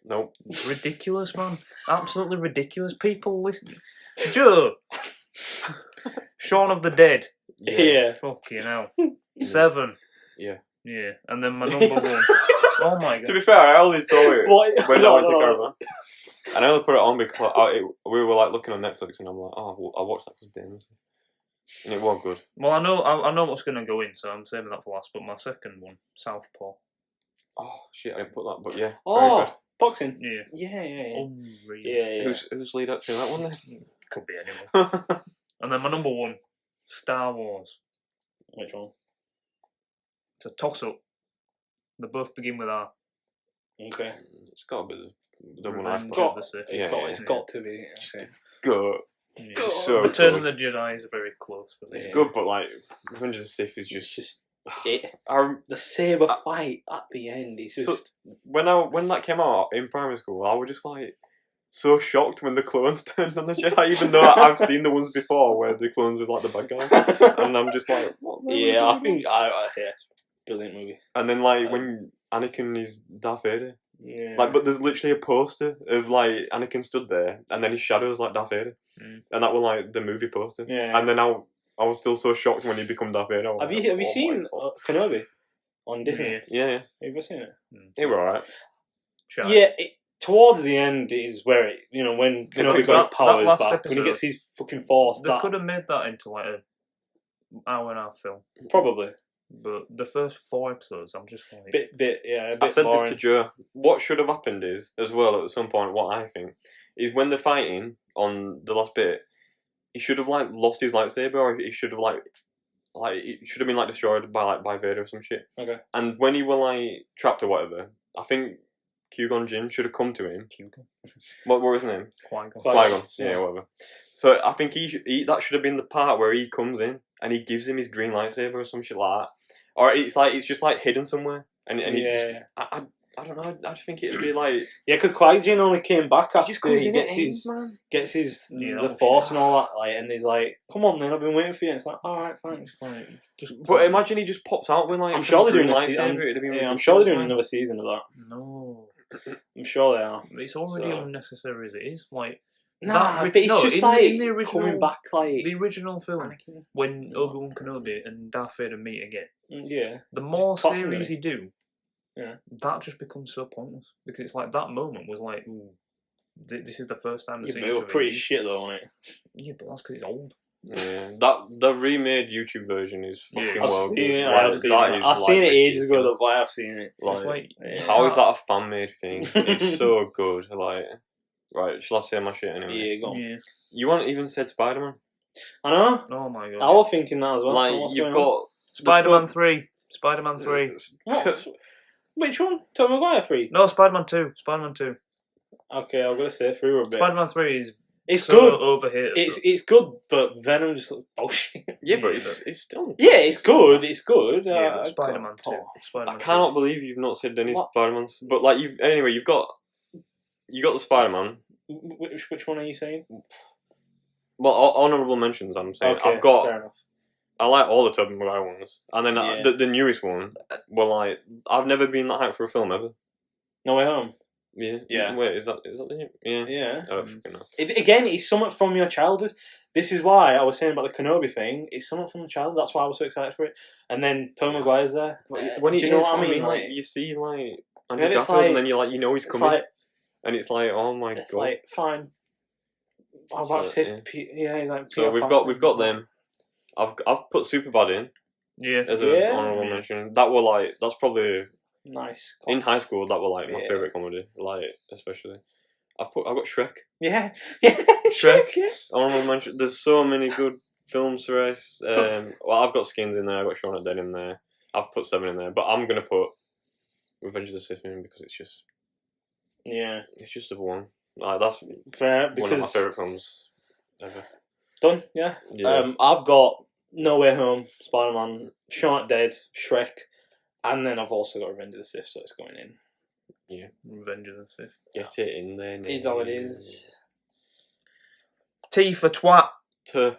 Nope. Ridiculous, man. Absolutely ridiculous. People listen. Joe. Shaun of the Dead. Yeah. Fucking hell. 7. Yeah. Yeah. And then my number one. Oh my To god. be fair, I only saw it What? when I No, went to no, no. Caravan. And I only put it on because we were like looking on Netflix and I'm like, oh, I watched that for Dames. And it was good. Well, I know what's going to go in, so I'm saving that for last. But my second one, Southpaw. Oh, shit, I didn't put that, but yeah. Very Oh, boxing. Yeah. Yeah. Unreal. Yeah. good. Who's lead actor in that one then? Could be anyone. And then my number one, Star Wars. Which one? It's a toss-up. They both begin with R. Okay. It's got to be the one I Revenge put. of the Sith. Yeah, It's got to be. Okay. Good. Yeah. It's so Return good. of the Jedi is very close. But It's yeah. good, but like, Revenge of the Sith is It's just. just it. I, The saber fight at the end is just. when that came out in primary school, I was just like so shocked when the clones turned on the Jedi, even though I've seen the ones before where the clones are like the bad guys, and I'm just like, what? Yeah, I think yeah, brilliant movie. And then like when Anakin is Darth Vader, Yeah. like, but there's literally a poster of like Anakin stood there, and then his shadow's like Darth Vader, and that was like the movie poster. Yeah. And then I was still so shocked when he became Darth Vader. Have you seen Kenobi on Disney? Yeah. Yeah, Have you ever seen it? it was alright. Shy. Yeah, towards the end is where it, when Kenobi picks got that- his powers that last back, when he episode, gets his fucking force, They that could have made that into like a hour and a half film. probably But the first 4 episodes, I'm just like, bit a bit I said boring. this to Joe. What should have happened is, as well, at some point, what I think is when they're fighting on the last bit, he should have like lost his lightsaber, or he should have like it should have been like destroyed by Vader or some shit. Okay. And when he were like trapped or whatever, I think Qui-Gon Jinn should have come to him. What was his name? Qui-Gon. Qui-Gon. Yeah. Yeah, whatever. So I think that should have been the part where he comes in and he gives him his green lightsaber or some shit like that. Or it's just like hidden somewhere, and he Yeah. just, I don't know. I just think it'd be like Yeah, because Qui-Gon only came back he after just comes he in gets at his man. Yeah, the that force shit. and all that, like, and he's like, "Come on, then I've been waiting for you." And it's like, "All right, thanks." It's like, just But imagine he just pops out with like I'm some sure they're green doing a season. lightsaber. It'd be Yeah, I'm sure they're doing ridiculous, man. another season of that. No. I'm sure they are. It's already So- unnecessary as it is. Like, Nah, That- but it's no, just in like the original- coming back, like the original film, Anakin. when Obi-Wan Kenobi and Darth Vader meet again, Yeah, the more Possibly. series you do, Yeah. that just becomes so pointless. Because it's like that moment was like, ooh, this is the first time yeah, I've but seen it each was other. pretty shit though, wasn't it? Yeah, but that's because it's old. Yeah, that the remade YouTube version is fucking Yeah, I've well seen good. it. Like, I've seen that it. is, I've seen like, it ages ago, ridiculous. though, but I've seen it. It's Like, like how is that a fan made thing? It's so good. Like, right, shall I say my shit anyway? Yeah, go on. Yeah. You weren't even said Spider Man. I know. Oh my god. I was thinking that as well. Like, What's you've going on? got Spider-Man 3. Spider-Man 3. What? Which one? Tobey Maguire 3? No, Spider-Man 2. Spider-Man 2. Okay, I'm gonna say 3 a bit. Spider-Man 3 is It's so good. overhated. It's good, but Venom just looks bullshit. Yeah, but Yeah, it's still. Yeah, it's good. It's good. Yeah, but Spider-Man 2. oh. I Spider-Man cannot believe you've not said any What? Spider-Mans. But like, you've got the Spider-Man. Which one are you saying? Well, honourable mentions. I'm saying Okay, I've got. fair enough. I like all the Tobey Maguire ones, and then Yeah. the newest one. Well, like, I've never been that hyped for a film ever. No Way Home. Yeah. Yeah. Wait, is that the new? Yeah. Yeah. I don't fucking know. Again, it's something from your childhood. This is why I was saying about the Kenobi thing. It's something from the childhood. That's why I was so excited for it. And then Tobey Maguire's there. When do he you know is, what I mean? Like, you see, like, Andrew And it's Garfield, like- and then you're like, he's it's coming, like, and it's like, oh my it's god. like fine. I'm about to So, say, yeah. yeah, he's like. So Peter we've Parker. got them. I've put Superbad in Yeah. as an Yeah. honourable mention. That were like, that's probably Nice. in high school. That were like my Yeah. favourite comedy, like especially. I've got Shrek. Yeah. Yeah. Shrek. Yeah. Honourable mention. There's so many good films for us. Well, I've got Skins in there. I've got Shaun of the Dead in there. I've put 7 in there, but I'm gonna put Revenge of the Sith in because it's just the one. Like, that's Fair, one of my because favourite films ever. done. Yeah. Yeah. I've got No Way Home, Spider-Man, Shaun of the Dead, Shrek, and then I've also got Revenge of the Sith, so it's going in. Revenge of the Sith. Get it in there. Is all it is. T for twat. For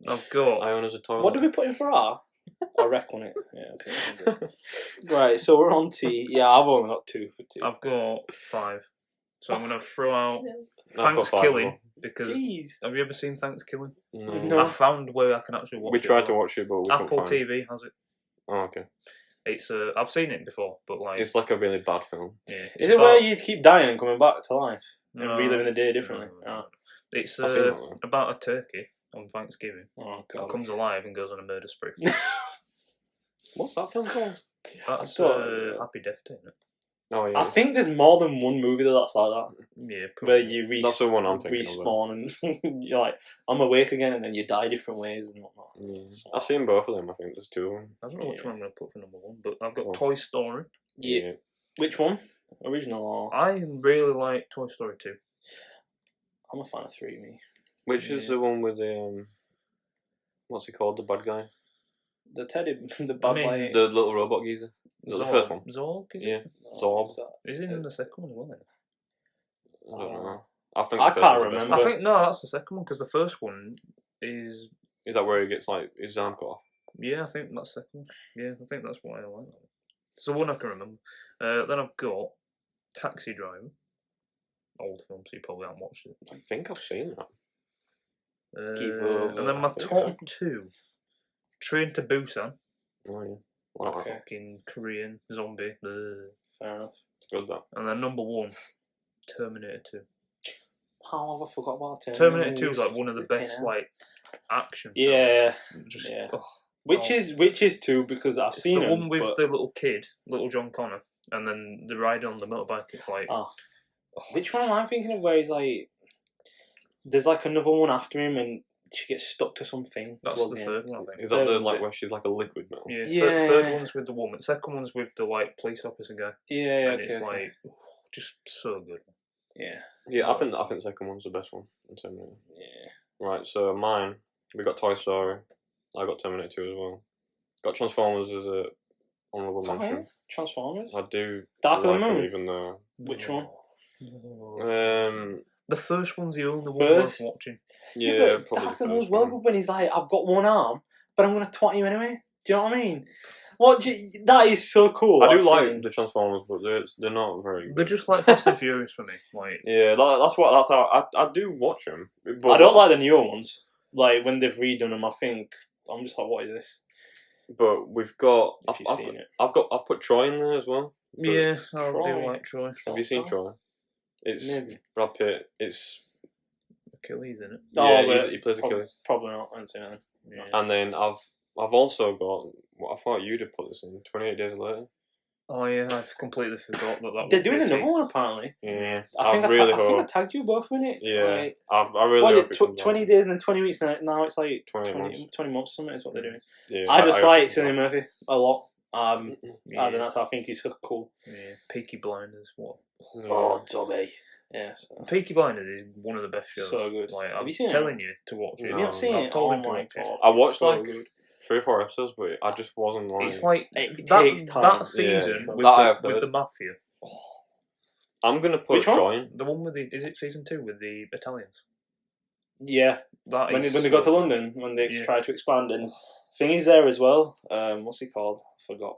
I've got. Ion as a toilet. What do we put in for R? I reckon it. Yeah. Okay. Right. So we're on T. Yeah, I've only got 2 for T. I've got 5. So I'm gonna throw out No, I've got 5 Thanksgiving as well. because Jeez. have you ever seen Thanksgiving? No. I found where I can actually watch We it. tried as to well. watch it, but we couldn't Apple find it. TV has it. Oh, okay. It's I've seen it before, but like It's like a really bad film. yeah, Is it where you keep dying and coming back to life and No. reliving the day differently? No. It's I've seen that one. about a turkey on Thanksgiving Oh that god. comes alive and goes on a murder spree. What's that film called? That's thought- Happy Death Day, isn't it? Oh yeah. I think there's more than one movie that's like that, Yeah, where probably. you That's the one I'm thinking of. respawn and you're like, I'm awake again, and then you die different ways and whatnot. Yeah. I've seen both of them. I think there's 2 of them. I don't know which Yeah. one I'm going to put for number 1, but I've got Oh. Toy Story. Yeah. Which one? Original or? I really like Toy Story 2. I'm a fan of 3, me. Which is Yeah. the one with the what's he called? The bad guy. The teddy, the bad mean, guy. The little robot geezer. The first one. Zorg, is Yeah. it? Zorb. what's that? Is it in the second one as well? Then? I don't know. I think I the first can't one's the best remember. I one. think no, that's the second one because the first one is Is that where he gets like his arm cut off? yeah, I think that's the second one. Yeah, I think that's why I like that. It's the one I can remember. Then I've got Taxi Driver, old film, so you probably haven't watched it. I think I've seen that. Give And then my I think top 2, Train to Busan, Oh yeah. Wow. Okay. fucking Korean zombie, Fair enough. It's good that. and then number 1, Terminator 2. How have I forgot about Terminator 2 is like one of the Flipping best hell. like action. Yeah, films. Just yeah. oh, Which is 2 because I've it's seen the them, one with but- the little kid, little John Connor, and then the ride on the motorbike. It's like Oh. oh, Which one am I thinking of? Where he's like, there's like another one after him, and she gets stuck to something. That's towards the end. third one, I think. Is that the was like it? where she's like a liquid now? Yeah, Yeah. Third one's with the woman. Second one's with the like police officer guy, Yeah, and okay, it's okay. like just so good. Yeah, Yeah, I think the second one's the best one in Terminator. yeah. Right, so mine, we got Toy Story. I got Terminator 2 as well. Got Transformers as a honourable Oh, yeah? mention. Transformers. I do Dark of the like them, Moon. even though. Which one? The first one's the only one First? worth watching. Yeah, but probably Dark the of the Moon's first well one. good when he's like, I've got one arm, but I'm gonna twat you anyway. Do you know what I mean? That is so cool. I do I've like seen- the Transformers, but they're not very. They're Good. just like Fast and Furious for me. Like Yeah, that's how I do watch them. But I don't like the newer ones. Like when they've redone them, I think I'm just like, what is this? But we've got. If you've seen it. I've put Troy in there as well. But yeah, I Troy. do like Troy. Have you seen Troy? It's Maybe. Brad Pitt. It's Achilles in it. Yeah, but he plays Achilles. Probably not. I haven't seen it. Yeah. And then I've also got what I thought you'd have put this in 28 Days Later. Oh yeah, I've completely forgot that. They're doing another one apparently. Yeah, I think really I think I hope. tagged you both in it. Yeah, Like, I really what, hope it comes 20 out. days and then 20 weeks. Now it's like 20 20 months. Something is what they're doing. Yeah, I just hope like it comes Cillian out. Murphy a lot. I Yeah. don't know. I think he's so cool. Yeah, Peaky Blinders. What? Yeah. Oh, Dobby. Yeah. Peaky Blinders is one of the best shows. So good. Like, Have I'm you seen it? telling you to watch it. No. Have you not seen I've it? told Oh him to my watch it. god. I watched so like good. 3 or 4 episodes, but I just wasn't like. It's like It that, takes time. that season Yeah. with, That I have with heard. the mafia. I'm gonna put Which one? Troy in. The one with the, is it season 2 with the Italians? Yeah. That When is they go so to good. London, when they Yeah. try to expand, and thing is there as well. What's he called? I forgot.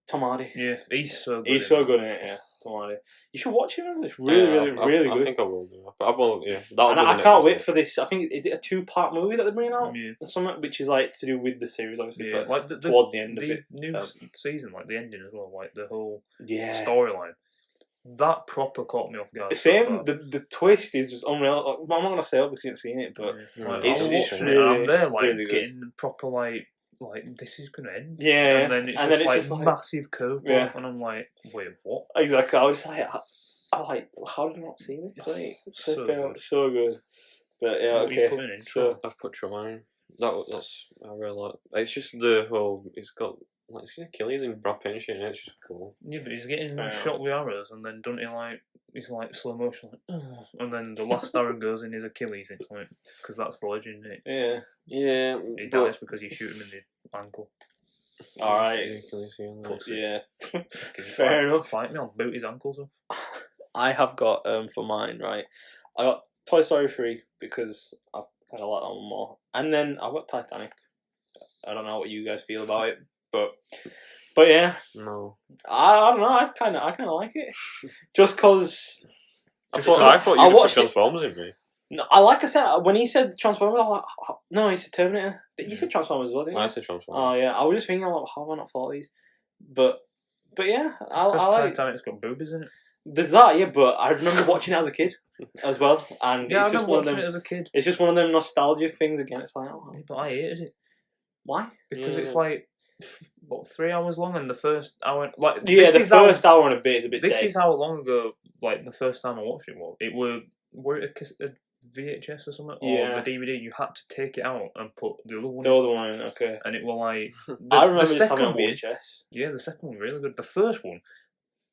Tom Hardy. Yeah, he's so good. He's in so it. good in it. Yeah, Tom Hardy. You should watch it. Man. It's really, really I good. think I will do. But I will. Yeah, that'll And be the I next can't one. wait for this. I think is it a 2-part movie that they're bringing out? Yeah. Or something, which is like to do with the series, obviously. Yeah, But like the towards the end of the it. new season, like the ending as well, like the whole Yeah. storyline. That proper caught me off guard. The same. The twist is just unreal. Like, I'm not gonna say it because you haven't seen it, but Yeah. like, It's- I was it's watching really- it, and I'm there like really good. getting proper like this is gonna end. yeah. And then it's just like massive curveball, Yeah. and I'm like, wait, what? Exactly. I was just like, I like, how did I not see this? Like, So so good. so good. But yeah, What are you okay. putting in? So I've put Troy in. That's I really like. It's just the whole. It's got like it's Achilles and Brad Pitt and shit. And it's just cool. Yeah, but he's getting Yeah. shot with arrows, and then don't he like he's like slow motion, like, "Ugh," and then the last arrow goes in his Achilles. It's like because that's the legend. It yeah. Yeah, he dies because you shoot him in the ankle. All right. Achilles, yeah. Puts it. Yeah. Fucking Fair fight, enough. Fight me, I'll boot his ankles off. I have got for mine right. I got Toy Story 3 because I kind of like that one more, and then I've got Titanic. I don't know what you guys feel about it, but yeah, No. I don't know. I kind of like it, just cause. I thought- thought I you put watched it. Transformers in me. No, I said when he said Transformers, I was like, oh, no, he said Terminator. You said Transformers as well, didn't you? I said Transformers. Oh yeah, I was just thinking, like, how have I not thought of these? But yeah, I Because like. Titanic's got boobies in it. There's that, yeah, but I remember watching it as a kid as well, and Yeah, I it's just remember one of watching them. it as a kid, It's just one of them nostalgia things again. It's like, oh, but I hated it why? because it's Yeah. like what 3 hours long, and the first hour like Yeah, this the is how- first hour and a bit is a bit. This dead. is how long ago, like the first time I watched it was. It were it a VHS or something, or Yeah. the DVD. You had to take it out and put the other one, the in, other one. Okay, and it was like I remember the just having second it on one. VHS. Yeah, the second one really good. The first one,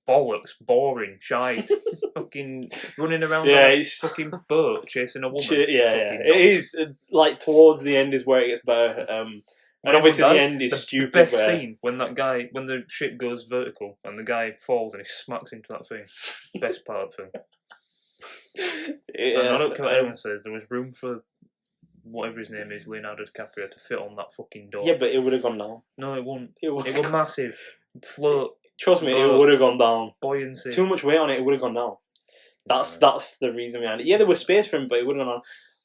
bollocks, boring, shite, fucking running around Yeah, on a it's fucking boat chasing a woman. shit, yeah. Fucking It nonsense. is like towards the end is where it gets better. And obviously the Everyone end is does. stupid. The best where- scene when the ship goes vertical and the guy falls and he smacks into that thing. Best part of the film. And I don't care what anyone says. There was room for whatever his name is, Leonardo DiCaprio, to fit on that fucking door. Yeah, but it would have gone down. No, it won't. It would. It was massive. Float, Trust me, it But- would have gone down. buoyancy. Too much weight on it, it would have gone down. That's Yeah. the reason behind it. Yeah, there was space for him, but it would have gone down.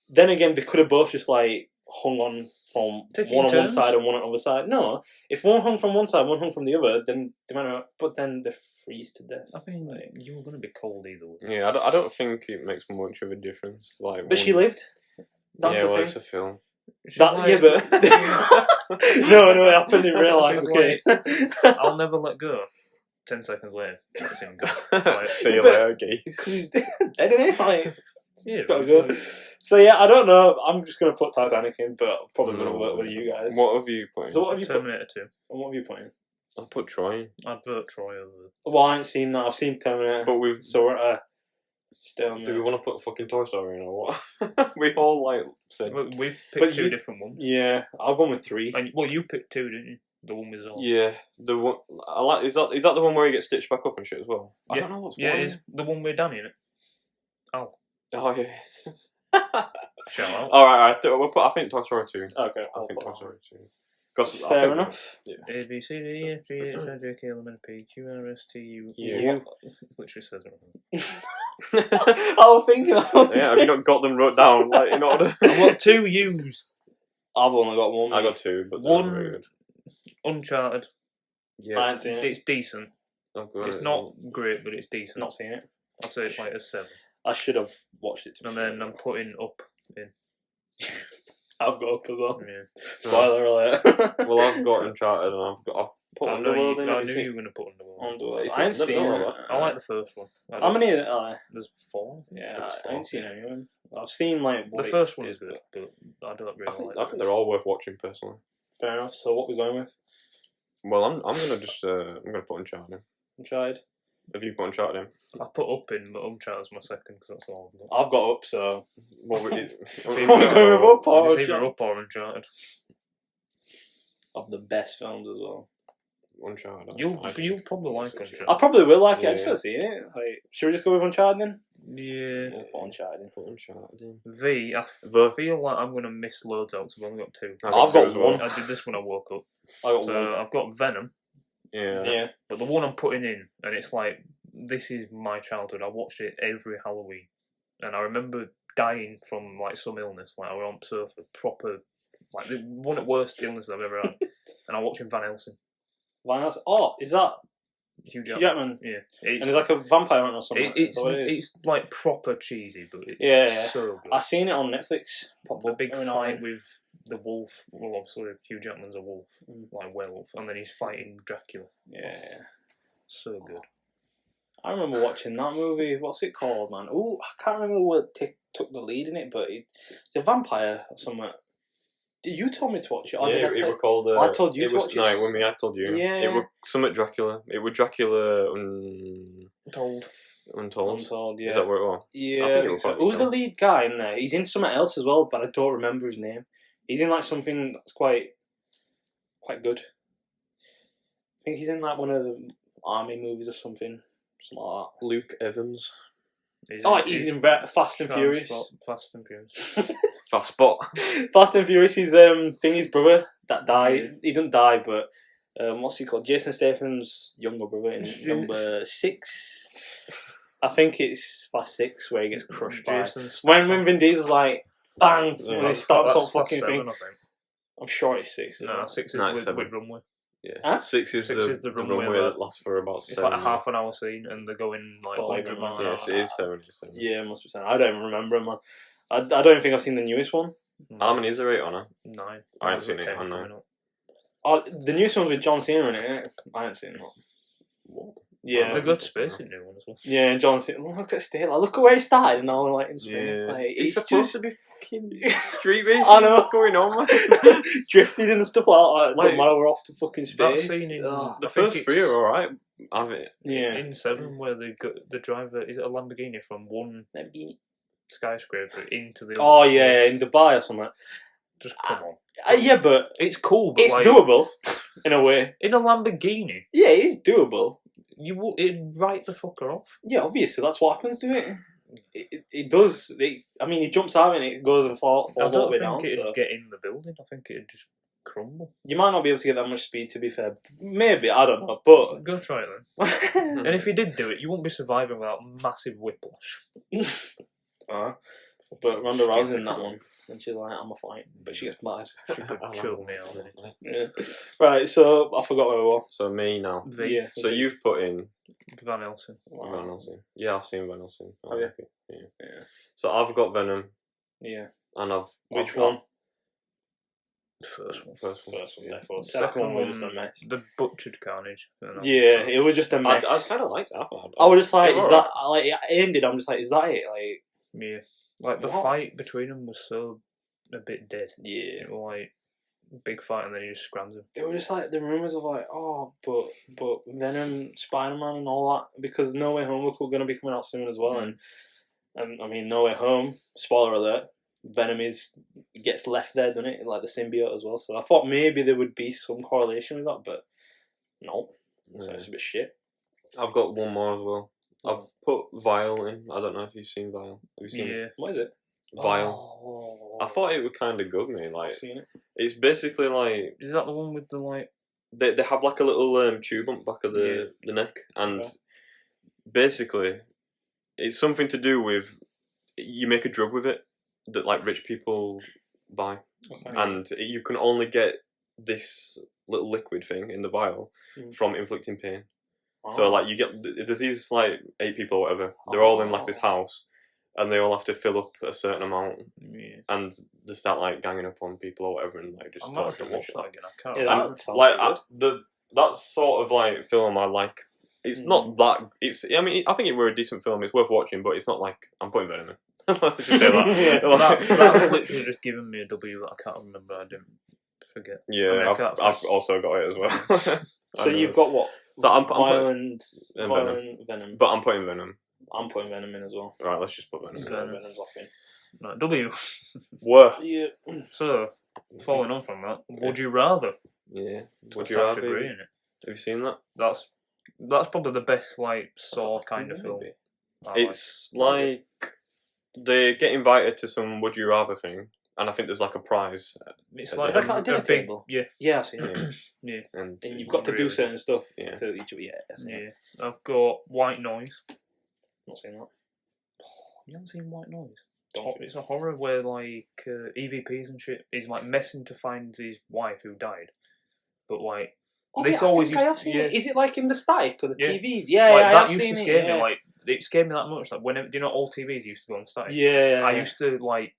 Then again, they could have both just like hung on from Taking one on one turns? side and one on the other side. No, if one hung from one side, one hung from the other, then they might not. But then they freeze to death. I mean, you were going to be cold either way. Yeah, I don't think it makes much of a difference. Like, But she lived. That's yeah, the well, thing. it's a film. She's That, like- yeah, but no, it happened in real life. She's Okay. I'll never let go. 10 seconds later, that's him go. Like, See you but- later, geez. Anyway, like, yeah, gotta it go. was like- So yeah, I don't know. I'm just gonna put Titanic in, but I'm probably gonna work with you guys. What have you put in? So what have you put? Terminator 2. And what have you put in? I put Troy in. I'd vote Troy over. Well, I ain't seen that. I've seen Terminator. But we've. So we're stay on Do we there. want to put fucking Toy Story in or what? We all like said. We've But picked two you- different ones. Yeah, I'll go with 3. And, well, you picked 2, didn't you? The one with Zol. Yeah, the one I like is that the one where he gets stitched back up and shit as well. I Yeah. don't know what's Yeah, one. it is the one with Danny in it. Oh, Oh yeah. shout out. All right. We'll put. I think Toy Story 2. Okay, I I'll think put Toy that. Story 2. 'Cause I Fair think- enough. Yeah. A, B, C, D, E, F, G, H, I, J, K, L, M, N, P, Q, R, S, T, U. Yeah. It literally says it. I was thinking. Yeah, have you not got them wrote down? Like in order. I've got 2 U's. I've only got one. I got 2, but they're not One- very good. Uncharted. Yeah. I ain't seen it. It's decent. Oh, good. It's not great, but it's decent. Not seen it. I'd say it's like a 7. I should have watched it. And then I'm putting Up in. I've got Up as well. Yeah. Spoiler alert. Well, I've got Uncharted and I've put I know Underworld in. I Have knew you you seen? were going to put Underworld. Underworld. It's I ain't not- seen not it. bad. I like the first one. How many? There's 4. I think. Yeah, There's I ain't four, seen yeah. any of them. I've seen like what The it first one is, is good, but I don't I really think, like I think they're all worth watching personally. Fair enough. So what we going with? Well, I'm gonna just I'm gonna put Uncharted in. Uncharted. Have you put Uncharted in? I put Up in, but Uncharted's my second because that's all I've got. I've got Up, so What would you? What are we going with Up or It's either Uncharted? Up or Uncharted. Of the best films as well. Uncharted. You'll probably like Uncharted. I probably will like it. I Yeah. just haven't seen it. Like, should we just go with Uncharted then? Yeah. We'll put Uncharted in. Put Uncharted in. V, I The. feel like I'm going to miss loads out because I've only got 2. I've two got as well. one. I did this when I woke up. I got So one. I've got Venom, Yeah. Yeah. but the one I'm putting in, and it's like, this is my childhood. I watched it every Halloween. And I remember dying from like some illness. Like I was on sofa, proper, like one of the worst illnesses I've ever had. And I'm watching Van Helsing. Van Helsing. Oh, is that Hugh Hugh Jackman. Jackman? Yeah. And it's like a vampire hunt or something. It's Is that what it is? it's like proper cheesy, but it's Yeah. so good. I seen it on Netflix. Pop The up big every now fight and then. with the wolf. Well, obviously Hugh Jackman's a wolf, like werewolf, and then he's fighting Dracula. Yeah. So good. I remember watching that movie. What's it called, man? Oh, I can't remember what took the lead in it, but it's a vampire or something. You told me to watch it. Or did I it tell- was called. I told you it to was, watch it. No, when me, I told you. Yeah. It was something Dracula. It was Dracula Told. Untold. Untold, yeah. Is that what it was? Yeah, I I think it think was so. quite Who's the good. lead guy in there? He's in something else as well, but I don't remember his name. He's in like something that's quite good. I think he's in like one of the army movies or something like that. Luke Evans. He's in Fast and Furious. Fast and Furious. Fast spot. Fast and Furious. He's his brother that died. Yeah. He didn't die, but what's he called? Jason Statham's younger brother in Sh- number 6. I think it's Fast 6 where he gets crushed by. Jason When Vin Diesel's like bang Yeah. when he starts That's on fucking seven, thing. I think. I'm sure it's 6. isn't No, it? 6 is No, it's with 7. runway. Yeah. Huh? 6 is the runway that lasts for about It's 7 like a half an hour scene, and they're going like But 100 miles an hour. Yes, it is 7. It's 7. Yeah, it must be 7. I don't even remember, man. I don't think I've seen the newest one. How many is there 8 on it? 9. I haven't seen There's it, 10 I know. coming up. Oh, the newest one with John Cena in it. Innit? I haven't seen that. What? Yeah, They're good space in new one as well. yeah, and John Cena. Look at still. Like, look at where he started, and now we're like in space. Yeah. Like, It's it's supposed just to be fucking street racing. I know. What's going on, man? drifting and stuff like that. Like, Don't matter. We're off to fucking That space. scene in Oh, The I think first 3 are alright. Have it. yeah. in 7 where the driver is it a Lamborghini from one skyscraper into the Oh other. yeah, in Dubai or something. Just come on. Yeah, but It's cool, but it's like, doable in a way. in a Lamborghini, Yeah, it's doable. it'd write the fucker off. Yeah, obviously that's what happens to it. It does. I mean, he jumps out and it goes and falls I all the don't way think down. it'd So. get in the building. I think it'd just crumble. You might not be able to get that much speed. To be fair, maybe I don't know, but Go try it then. And if you did do it, you wouldn't be surviving without massive whiplash. but Ronda Rousey in that one, and she's like, "I'm a fight," but she gets mad. She could choke me out. Didn't Yeah. Right, so I forgot where we were. So me now. V. Yeah. So you've put in Van Helsing. Van Helsing. Yeah, I've seen Van Helsing. I Have you? like it. Yeah. Yeah. So I've got Venom, Yeah. and Which I've got one? First one. First one. First one, Yeah. therefore. Second Second one one, was just a mess. the butchered carnage. Yeah, it was just a I mess. kind of like that. I was just like, They is were that like it ended? I'm just like, is that it? Like, Yeah. Like the What? fight between them was so a bit dead. yeah. It was like big fight and then he just scrams him. It was just like the rumors of like, oh, but Venom, Spider-Man, and all that because No Way Home were going to be coming out soon as well, and I mean No Way Home, spoiler alert, Venom gets left there, doesn't it? Like the symbiote as well. So I thought maybe there would be some correlation with that, but no, so it's a bit shit. I've got one more as well. I've put Vile in. I don't know if you've seen Vile. Have you seen Yeah. What is it? Vile? Oh, I thought it was kind of good, mate. I've Like, seen it. it's basically like Is that the one with the like? they have like a little tube on the back of the neck, and Okay. basically it's something to do with you make a drug with it that like rich people buy, Okay. and you can only get this little liquid thing in the vial from inflicting pain. So Oh. like you get there's these like 8 people or whatever. They're all in like this house, and they all have to fill up a certain amount, Yeah. and they start like ganging up on people or whatever, and like just I might have to torturing them and watch shit that like again. I can't Yeah, remember. that sounds like good. that sort of like film I like. It's not that. It's. I mean, I think it were a decent film. It's worth watching, but it's not like I'm putting Venom in. Let's just say that. Yeah. That's literally just given me a W that I can't remember. I didn't forget. Yeah, I mean, I I've can't- also got it as well. So you've got what? So I'm violent Venom. Venom. But I'm putting Venom. I'm putting Venom in as well. Right, let's just put Venom. So Venom. Venom's off in. Right, W. Were. Yeah. So, following on from that, would you rather? Yeah. It's Would got you Sasha rather? Grey in it. Have you seen that? That's probably the best like Saw kind of film. I like. It's like they get invited to some would you rather thing, and I think there's like a prize, It's Is like that like a dinner big, table? yeah, Yeah, I've seen it. Yeah. yeah, and And you've got to do Really? certain stuff Yeah. to each other. Yeah, I've seen it. yeah. I've got White Noise. Not seen that. You haven't seen White Noise? Don't It's a horror where like EVPs and shit. He's like messing to find his wife who died, but like Oh, this yeah, always I think I used- have seen yeah. it. Is it like in the static or the Yeah. TVs? Yeah, like yeah, I that have used seen to it. scare Yeah. me. Like it scared me that much. Like whenever, do you know all TVs used to go on static? Yeah, I used to like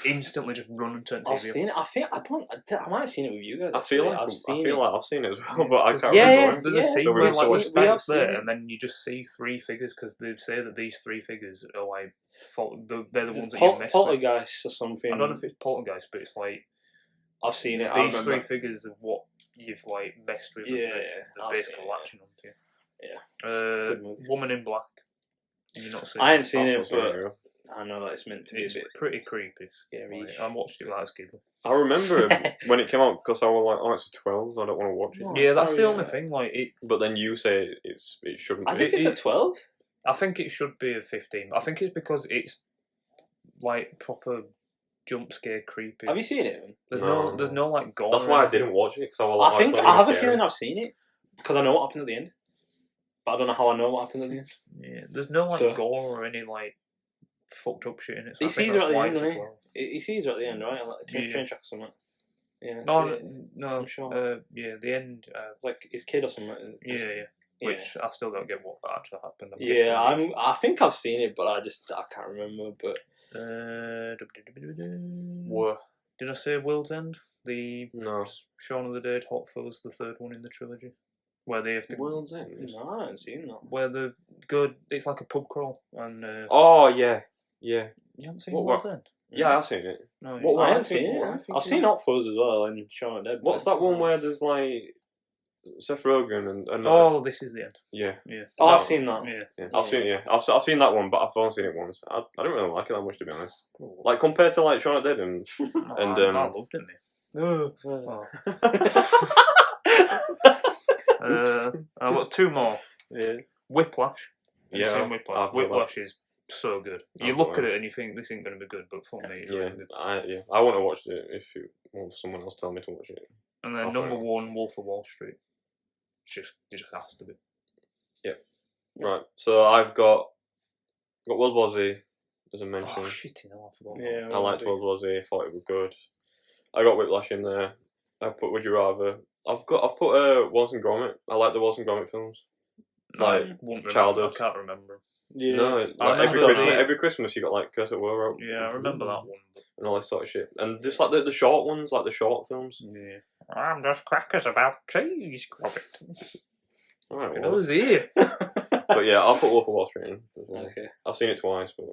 instantly just run and turn I've TV off. seen it. I think I might have seen it with you guys. I feel actually. like I've seen it. I've seen it as well, but I can't Yeah, remember. There's a yeah. scene So where we've like seen- the we static's seen there, it. and then you just see three figures because they say that these three figures are like they're the ones that you Pol- mess with. Poltergeist or something. I don't know if it's poltergeist, but it's like I've seen it. I these remember. three figures are what you've like messed with. Yeah, and they're I've basically seen it, latching onto you. Yeah. Uh, Good movie. Woman in Black. You're not seeing I ain't it? seen it, That's but true. I know that it's meant to be a It's bit pretty creepy. scary. Like, I watched it when I was a kid. I remember when it came out because I was like, oh, it's a 12, so I don't want to watch it. Oh, Yeah, that's sorry, the only yeah. thing. Like it, But then you say it shouldn't. As be. if it's a 12. I think it should be a 15. I think it's because it's like proper jump scare creepy. Have you seen it? There's no like gore. That's or why I anything. didn't watch it because I was like, I oh, it's think not I even have a scary. feeling I've seen it because I know what happened at the end, but I don't know how I know what happened at the end. Yeah, there's no like So- gore or any like fucked up shit in it. So He I think sees that's her at the why end, it's a doesn't 12. He sees her at the end, right? Like a Yeah. train track or something. Yeah. No, see, no, I'm sure. yeah, the end. It's like his kid or something. Yeah. Yeah. Which I still don't get what actually happened. Yeah, guessing I think I've seen it, but I can't remember. But Were. did I say World's End? The No. Shaun of the Dead Hot Fuzz, the third one in the trilogy, where they have to, World's End. no, I haven't seen that. where the good. It's like a pub crawl, and Oh yeah, yeah, you haven't seen What- World's End? yeah. I've seen it. No, What you- were I I haven't think- seen what I it. think I've it seen was- Hot Fuzz as well and Shaun of the Dead. What's that one where there's like Seth Rogen and Oh, this is the end. yeah, Yeah. Oh, I've that seen that. Yeah. yeah. I've seen I've seen that one, but I've only seen it once. I don't really like it that much to be honest. Like compared to like Shaun of the Dead and and, I loved it. Oh. Oh. I've got two more. yeah, Whiplash. Have you Yeah, seen Whiplash? I've heard Whiplash is so good. You I've look got at it. it and you think this ain't going to be good, but for me, it's yeah. really good. I want to watch it if someone else tell me to watch it. And then I'll number find it. one, Wolf of Wall Street. It just has to be. Right, so I've got World War Z as I mentioned. Oh shit! I forgot. Yeah. I liked World War Z. Thought it was good. I got Whiplash in there. I put Would You Rather. I've put Wallace and Gromit. I like the Wallace and Gromit films. Like Wouldn't remember. childhood. I can't remember. Yeah. No, I like every remember Christmas, the- every Christmas you got like Curse at War Yeah, I remember that one. and all this sort of shit. And just like the short ones, like the short films. Yeah. I'm just crackers about cheese, Gromit. Alright, It well. was here. But yeah, I'll put Wolf of Wall Street in. As well. Okay. I've seen it twice, but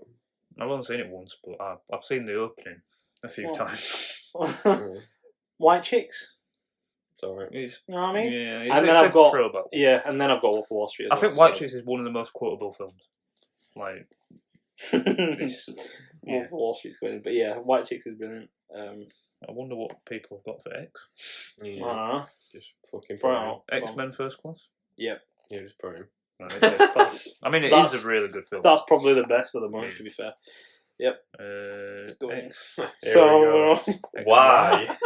I've only seen it once, but I've seen the opening a few Oh. times. White Chicks. it's alright. It's, You know what I mean? yeah, And it's then a I've got- throwback. Yeah, and then I've got Wolf of Wall Street. I think White Chicks is one of the most quotable films. Like, it's, Wolf yeah. of Wall Street's good, but yeah, White Chicks is brilliant. I wonder what people have got for X. I Yeah, don't know. just fucking Throw put it him. out. X-Men First Class. Yeah, just put him. Right, it is. That's, I mean, it That's- is a really good film. that's probably the best of the bunch, to be fair. Uh, go on. X. Here So, we go. Why?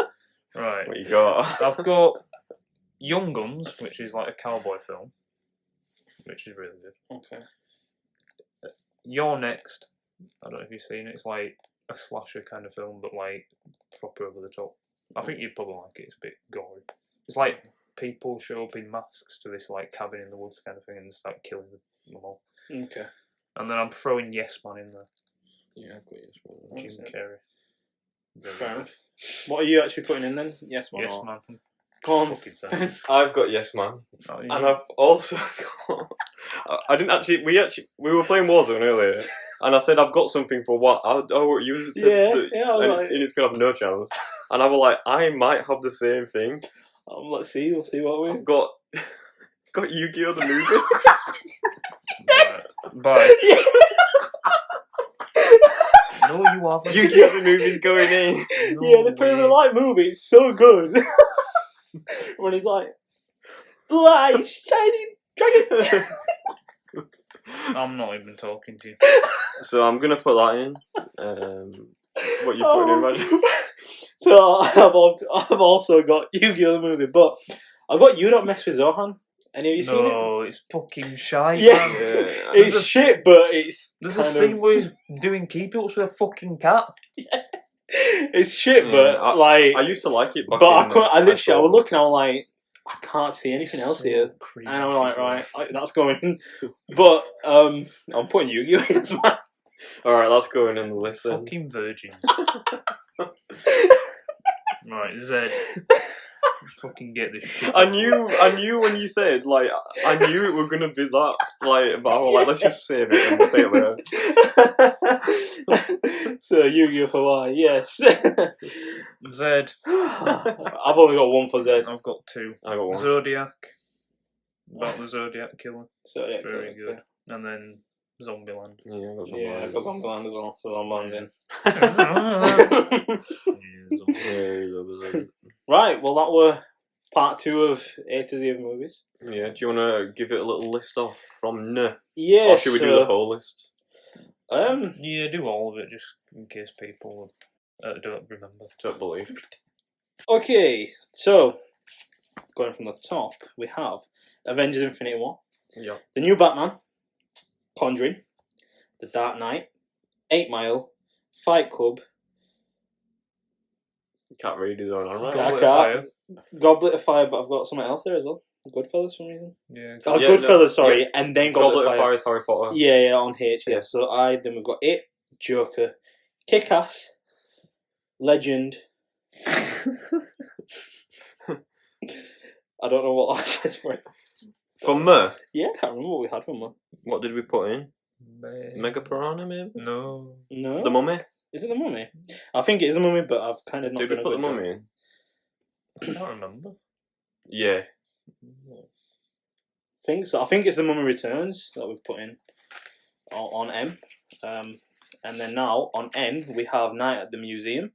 Right. What you got? I've got Young Guns, which is like a cowboy film, which is really good. okay. You're Next. I don't know if you've seen it. It's like a slasher kind of film, but like proper over the top. I think you'd probably like it. It's a bit gory. It's like people show up in masks to this like cabin in the woods kind of thing and start killing them all. Okay. And then I'm throwing Yes Man in there. Yeah, I've got yes man. Jim That's it. Carrey. Very Fair good. enough. What are you actually putting in then? Yes, man. Yes, or- man. Go on. Fucking say. I've got yes man, Oh, and I've also got. I didn't actually. We were playing Warzone earlier, and I said I've got something for what. You said Yeah, that, yeah, I was and like- it's gonna have no chance. And I was like, I might have the same thing. Let's see. We'll see what we. I've got Yu-Gi-Oh the movie. Bye. No, you haven't. Yu-Gi-Oh the movie's going in. No Yeah, the Pyramid way. Light movie. It's so good. When he's like, blue eyes, shiny dragon. I'm not even talking to you. So I'm gonna put that in. What you putting in, Roger? So I've also got Yu-Gi-Oh the movie, but I've got You Don't Mess with Zohan. Any of you seen it? No, it's fucking shy, Yeah. man. Yeah. It's shit, but it's There's a kind scene of, where he's doing keep-ups with a fucking cat. it's shit, Yeah, but like, I used to like it, but I couldn't. I high literally, I school. was looking, I was like, I can't see anything else here. Cringe And I'm like, as well. right, that's going in. But I'm putting Yu-Gi-Oh in as well. All right, that's going in the list then. Fucking virgin. Right, Zed. Fucking get this shit. I over knew when you said like I knew it were gonna be that like, but I was like, let's just save it and we'll say it later. So Yu-Gi-Oh for why? Yes. with. Zed. I've only got one for Zed. I've got two. I got one. Zodiac. About the Zodiac Killer. So yeah, Very good. And then Zombieland. Yeah, I got Yeah, because I'm blind as well, so I'm blind in. Right, well that were part 2 of A to Z of movies. Yeah, do you want to give it a little list off from N? Yeah. Or should we do the whole list? Yeah, do all of it just in case people don't remember. Don't believe. Okay, so going from the top, we have Avengers: Infinity War, Yeah. the new Batman, Conjuring, The Dark Knight, 8 Mile, Fight Club, Can't read his own arm, right? Got- Goblet of Fire. Goblet of Fire, but I've got something else there as well. Goodfellas for some reason. Yeah. Oh, Yeah, Goodfellas, sorry, yeah. and then Goblet of Fire is Harry Potter. Yeah, on H. Yeah. Yeah. So then we've got It, Joker, Kick-Ass, Legend. I don't know what that says for it. From M, Yeah, I can't remember what we had from her. what did we put in? May- Mega Piranha, maybe? No. No, The Mummy? is it the Mummy? I think it is the Mummy, but I've kind of not Did we done a put the good job. Mummy in? I can't remember. Yeah. I think so. I think it's the Mummy Returns that we've put in on M. And then now on N we have Night at the Museum.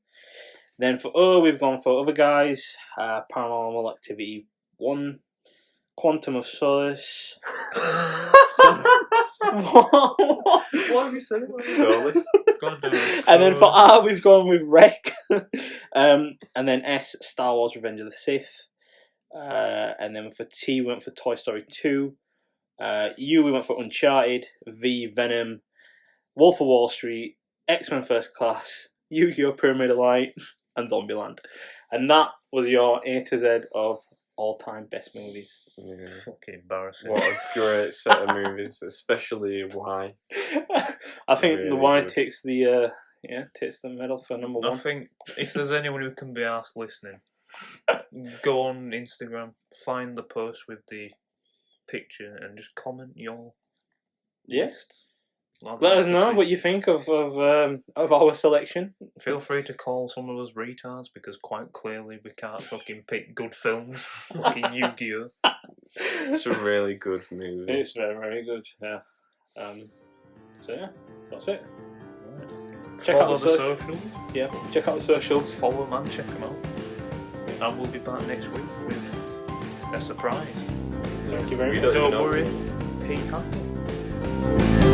Then for O we've gone for other guys, Paranormal Activity 1, Quantum of Solace. What have you said about it? Soulless. God damn it. And then for R we've gone with Wreck. And then S, Star Wars Revenge of the Sith. And then for T we went for Toy Story 2. U we went for Uncharted. V, Venom. Wolf of Wall Street. X-Men First Class. Yu-Gi-Oh! Pyramid of Light. And Zombieland. And that was your A to Z of all-time best movies. Yeah. Fucking embarrassing. What a great set of movies, especially Y. I think Really the Y good. takes the takes the medal for number I one. think if there's anyone who can be asked listening, go on Instagram, find the post with the picture, and just comment your Yeah. list. I'd Let like us to know see. what you think of our selection. Feel free to call some of us retards because quite clearly we can't fucking pick good films. Fucking Yu-Gi-Oh! It's a really good movie. It's very, very good. Yeah. So yeah, that's it. Right. Check out Follow the the social- socials. Yeah, check out the socials. Follow them and check them out. And we'll be back next week with a surprise. Thank you very We much. don't Don't know. worry, be happy.